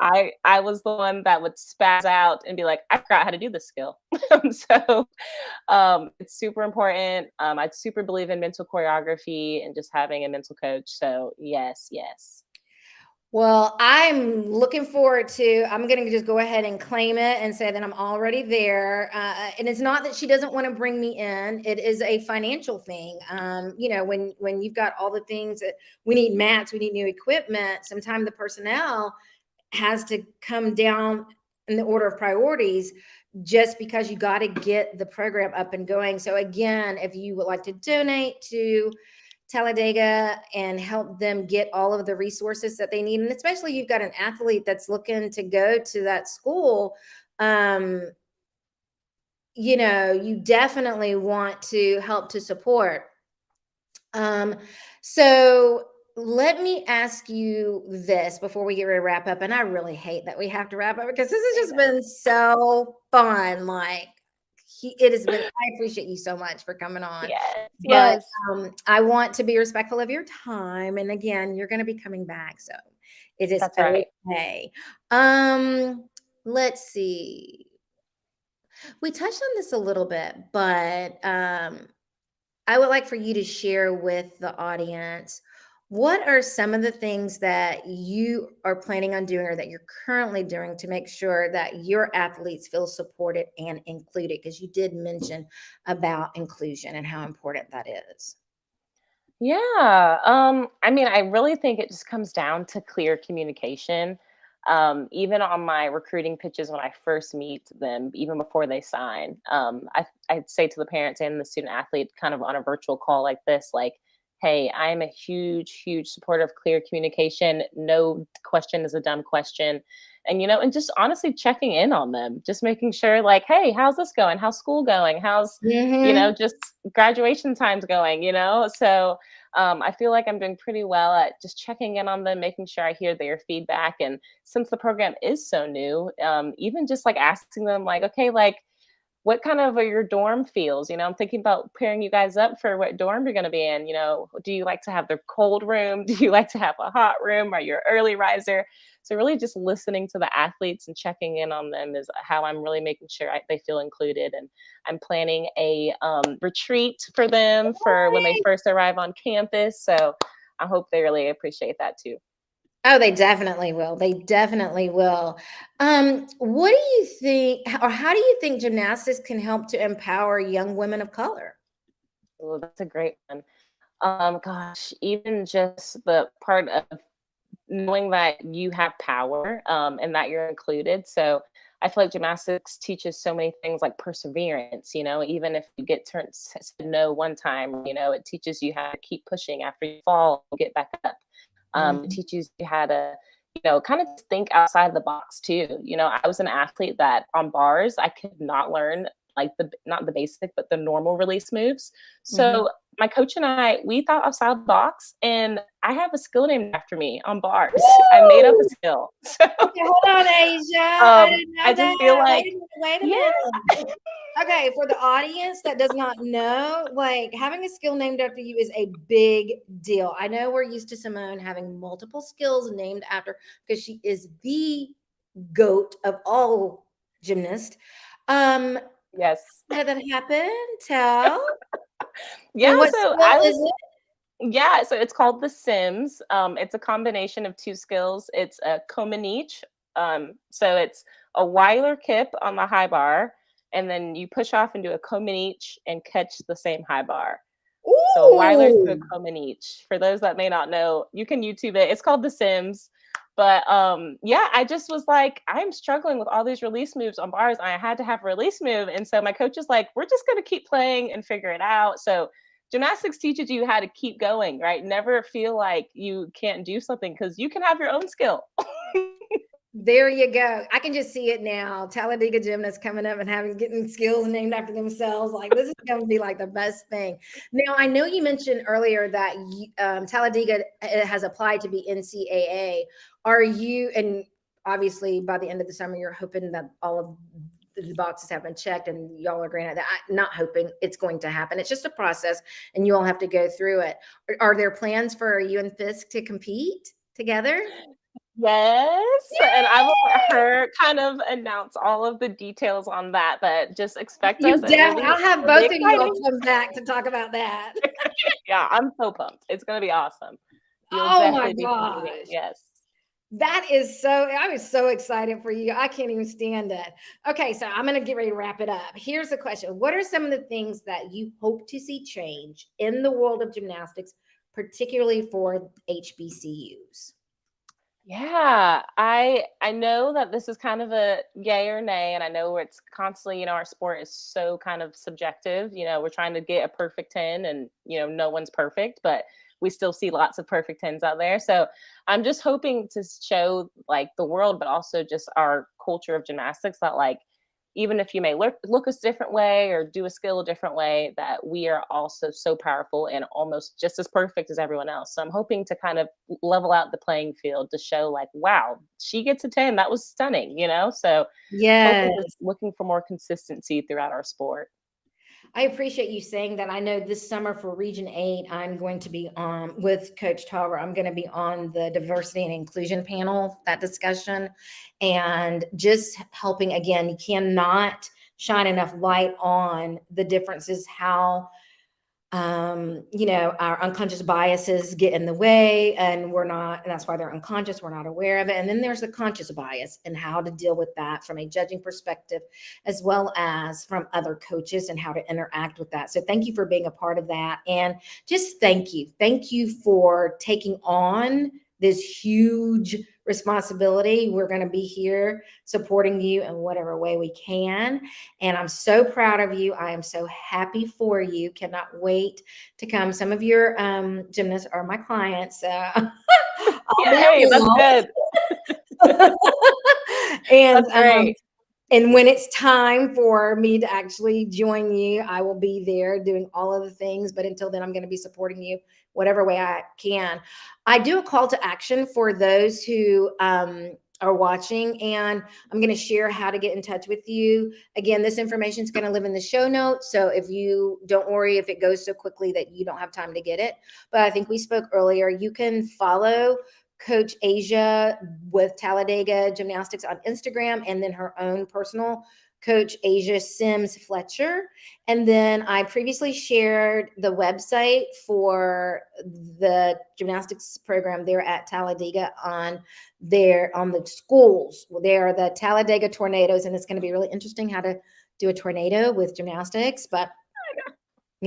S3: I was the one that would spaz out and be like, I forgot how to do this skill. So it's super important. I super believe in mental choreography and just having a mental coach. So yes, yes.
S2: Well, I'm looking forward to, I'm going to just go ahead and claim it and say that I'm already there. And it's not that she doesn't want to bring me in. It is a financial thing. When you've got all the things that we need mats, we need new equipment, sometimes the personnel has to come down in the order of priorities just because you got to get the program up and going. So again, if you would like to donate to Talladega and help them get all of the resources that they need, and especially you've got an athlete that's looking to go to that school, you definitely want to help to support. So let me ask you this before we get ready to wrap up. And I really hate that we have to wrap up because this has just been so fun. Like it has been, I appreciate you so much for coming on.
S3: Yes,
S2: But
S3: yes.
S2: I want to be respectful of your time. And again, you're going to be coming back. So it is
S3: That's right.
S2: okay. Let's see. We touched on this a little bit, but I would like for you to share with the audience what are some of the things that you are planning on doing or that you're currently doing to make sure that your athletes feel supported and included? Because you did mention about inclusion and how important that is.
S3: Yeah. I mean, I really think it just comes down to clear communication. Even on my recruiting pitches when I first meet them, even before they sign, I'd say to the parents and the student athlete, kind of on a virtual call like this, like, hey, I am a huge, huge supporter of clear communication. No question is a dumb question. And just honestly checking in on them, just making sure, like, hey, how's this going? How's school going? How's,
S2: Mm-hmm.
S3: just graduation times going? So I feel like I'm doing pretty well at just checking in on them, making sure I hear their feedback. And since the program is so new, even just like asking them, like, okay, like, what kind of are your dorm feels? I'm thinking about pairing you guys up for what dorm you're going to be in. Do you like to have the cold room? Do you like to have a hot room? Are you an early riser? So really just listening to the athletes and checking in on them is how I'm really making sure they feel included. And I'm planning a retreat for them for when they first arrive on campus. So I hope they really appreciate that too.
S2: Oh, they definitely will. They definitely will. What do you think, or how do you think gymnastics can help to empower young women of color?
S3: Oh, that's a great one. Gosh, even just the part of knowing that you have power and that you're included. So I feel like gymnastics teaches so many things like perseverance, even if you get turned said no one time, it teaches you how to keep pushing after you fall and get back up. It
S2: Mhm.
S3: teaches you how to, kind of think outside the box too. I was an athlete that on bars, I could not learn like not the basic, but the normal release moves.
S2: Mhm.
S3: So my coach and I, we thought outside the box, and I have a skill named after me on bars. I made up a
S2: Woo!
S3: skill.
S2: Okay, hold on, Asia. I didn't
S3: I
S2: know
S3: just feel
S2: that.
S3: like,
S2: Wait a
S3: yeah,
S2: minute. Okay, for the audience that does not know, like having a skill named after you is a big deal. I know we're used to Simone having multiple skills named after because she is the goat of all gymnasts. Um,
S3: yes,
S2: how did that happen? Tell.
S3: yeah.
S2: And what
S3: So
S2: skill
S3: I
S2: is
S3: was,
S2: it?
S3: yeah. So it's called the Sims. It's a combination of two skills. It's a Comanche. So it's a Weiler kip on the high bar, and then you push off and do a Comanche and catch the same high bar. So a Weiler to a
S2: Ooh.
S3: Comanche. For those that may not know, you can YouTube it. It's called The Sims. But yeah, I just was like, I'm struggling with all these release moves on bars. I had to have a release move. And so my coach is like, we're just going to keep playing and figure it out. So gymnastics teaches you how to keep going, right? Never feel like you can't do something because you can have your own skill.
S2: There you go. I can just see it now. Talladega gymnasts coming up and getting skills named after themselves. Like this is going to be like the best thing. Now, I know you mentioned earlier that Talladega has applied to be NCAA. Are you, and obviously by the end of the summer, you're hoping that all of the boxes have been checked and y'all are granted that. I'm not hoping it's going to happen. It's just a process and you all have to go through it. Are there plans for you and Fisk to compete together?
S3: Yes. And I will let
S2: Yay!
S3: her kind of announce all of the details on that, but just expect us. It will be
S2: I'll have
S3: really
S2: both of you all
S3: exciting.
S2: come back to talk about that.
S3: Yeah, I'm so pumped. It's going to be awesome. You'll
S2: Oh my
S3: definitely be competing.
S2: gosh.
S3: Yes.
S2: I was so excited for you. I can't even stand it. Okay, so I'm going to get ready to wrap it up. Here's the question. What are some of the things that you hope to see change in the world of gymnastics, particularly for HBCUs?
S3: Yeah, I know that this is kind of a yay or nay, and I know it's constantly, our sport is so kind of subjective. We're trying to get a perfect 10, and no one's perfect, but we still see lots of perfect 10s out there. So I'm just hoping to show like the world, but also just our culture of gymnastics that like even if you may look a different way or do a skill a different way, that we are also so powerful and almost just as perfect as everyone else. So I'm hoping to kind of level out the playing field to show like, wow, she gets a 10. That was stunning. So hoping
S2: Yes.
S3: just looking for more consistency throughout our sport.
S2: I appreciate you saying that. I know this summer for Region 8, I'm going to be on with Coach Tauber. I'm going to be on the diversity and inclusion panel, that discussion, and just helping again, you cannot shine enough light on the differences, how our unconscious biases get in the way and and that's why they're unconscious. We're not aware of it. And then there's the conscious bias and how to deal with that from a judging perspective, as well as from other coaches and how to interact with that. So thank you for being a part of that. And just thank you. Thank you for taking on this huge responsibility. We're going to be here supporting you in whatever way we can. And I'm so proud of you. I am so happy for you. Cannot wait to come. Some of your gymnasts are my clients. I'll
S3: Yay, that's good.
S2: and
S3: That's great.
S2: and when it's time for me to actually join you, I will be there doing all of the things. But until then, I'm going to be supporting you whatever way I can. I do a call to action for those who are watching, and I'm going to share how to get in touch with you. Again, this information is going to live in the show notes. So if you don't worry if it goes so quickly that you don't have time to get it. But I think we spoke earlier. You can follow Coach Aja with Talladega Gymnastics on Instagram, and then her own personal Coach Aja Sims-Fletcher. And then I previously shared the website for the gymnastics program there at Talladega on the schools. They are the Talladega Tornadoes, and it's going to be really interesting how to do a tornado with gymnastics, but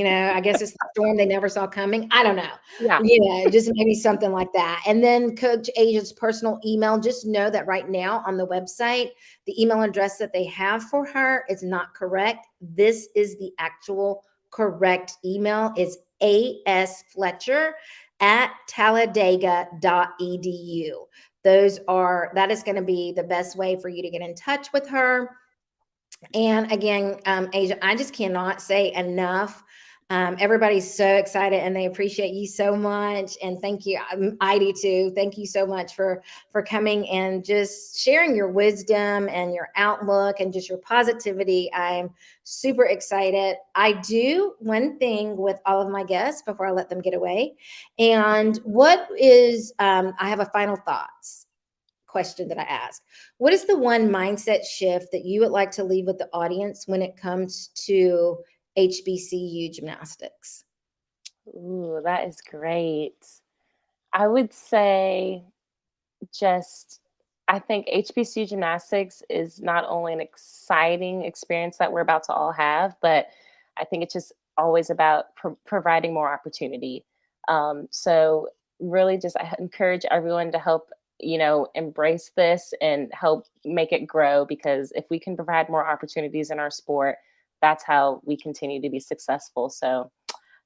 S2: I guess it's the storm they never saw coming. I don't know.
S3: Yeah.
S2: Just maybe something like that. And then Coach Aja's personal email, just know that right now on the website, the email address that they have for her is not correct. This is the actual correct email. It's asfletcher@talladega.edu. That is going to be the best way for you to get in touch with her. And again, Aja, I just cannot say enough. Everybody's so excited and they appreciate you so much. And thank you. I do too. Thank you so much for coming and just sharing your wisdom and your outlook and just your positivity. I'm super excited. I do one thing with all of my guests before I let them get away. And I have a final thoughts question that I ask. What is the one mindset shift that you would like to leave with the audience when it comes to HBCU gymnastics?
S3: Ooh, that is great. I would say I think HBCU gymnastics is not only an exciting experience that we're about to all have, but I think it's just always about providing more opportunity. So really I encourage everyone to help embrace this and help make it grow, because if we can provide more opportunities in our sport, that's how we continue to be successful. So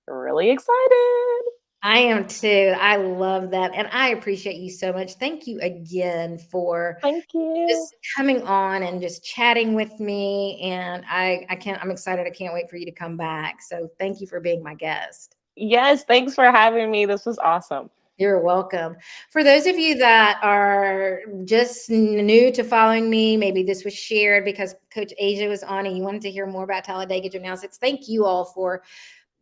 S3: really excited.
S2: I am too. I love that. And I appreciate you so much. Thank you again for
S3: Thank you.
S2: just coming on and just chatting with me. And I'm excited. I can't wait for you to come back. So thank you for being my guest.
S3: Yes, thanks for having me. This was awesome.
S2: You're welcome. For those of you that are just new to following me, maybe this was shared because Coach Aja was on and you wanted to hear more about Talladega Gymnastics. Thank you all for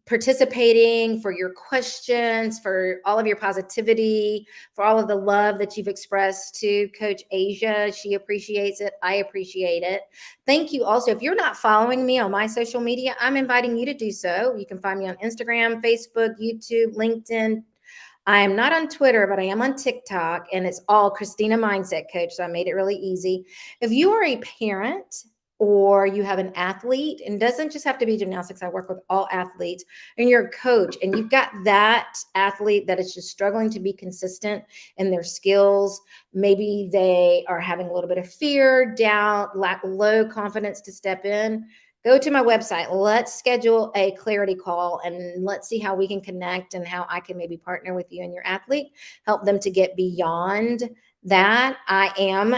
S2: participating, for your questions, for all of your positivity, for all of the love that you've expressed to Coach Aja. She appreciates it. I appreciate it. Thank you also. If you're not following me on my social media, I'm inviting you to do so. You can find me on Instagram, Facebook, YouTube, LinkedIn. I am not on Twitter, but I am on TikTok, and it's all Christina Mindset Coach. So I made it really easy. If you are a parent or you have an athlete, and it doesn't just have to be gymnastics, I work with all athletes, and you're a coach and you've got that athlete that is just struggling to be consistent in their skills. Maybe they are having a little bit of fear, doubt, low confidence to step in. Go to my website. Let's schedule a clarity call and let's see how we can connect and how I can maybe partner with you and your athlete, help them to get beyond that. I am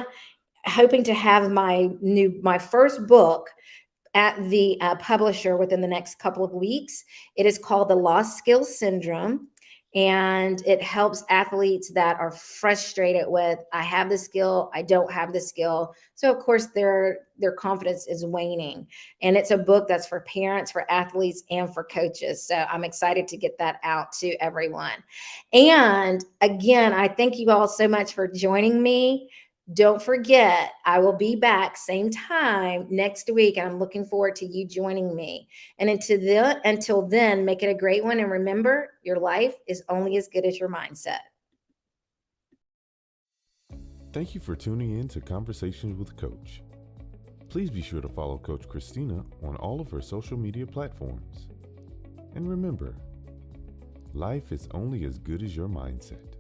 S2: hoping to have my first book at the publisher within the next couple of weeks. It is called The Lost Skills Syndrome, and it helps athletes that are frustrated with, I have the skill, I don't have the skill. So of course their confidence is waning. And it's a book that's for parents, for athletes, and for coaches. So I'm excited to get that out to everyone. And again, I thank you all so much for joining me. Don't forget, I will be back same time next week. And I'm looking forward to you joining me. And until then, make it a great one. And remember, your life is only as good as your mindset.
S1: Thank you for tuning in to Conversations with Coach. Please be sure to follow Coach Christina on all of her social media platforms. And remember, life is only as good as your mindset.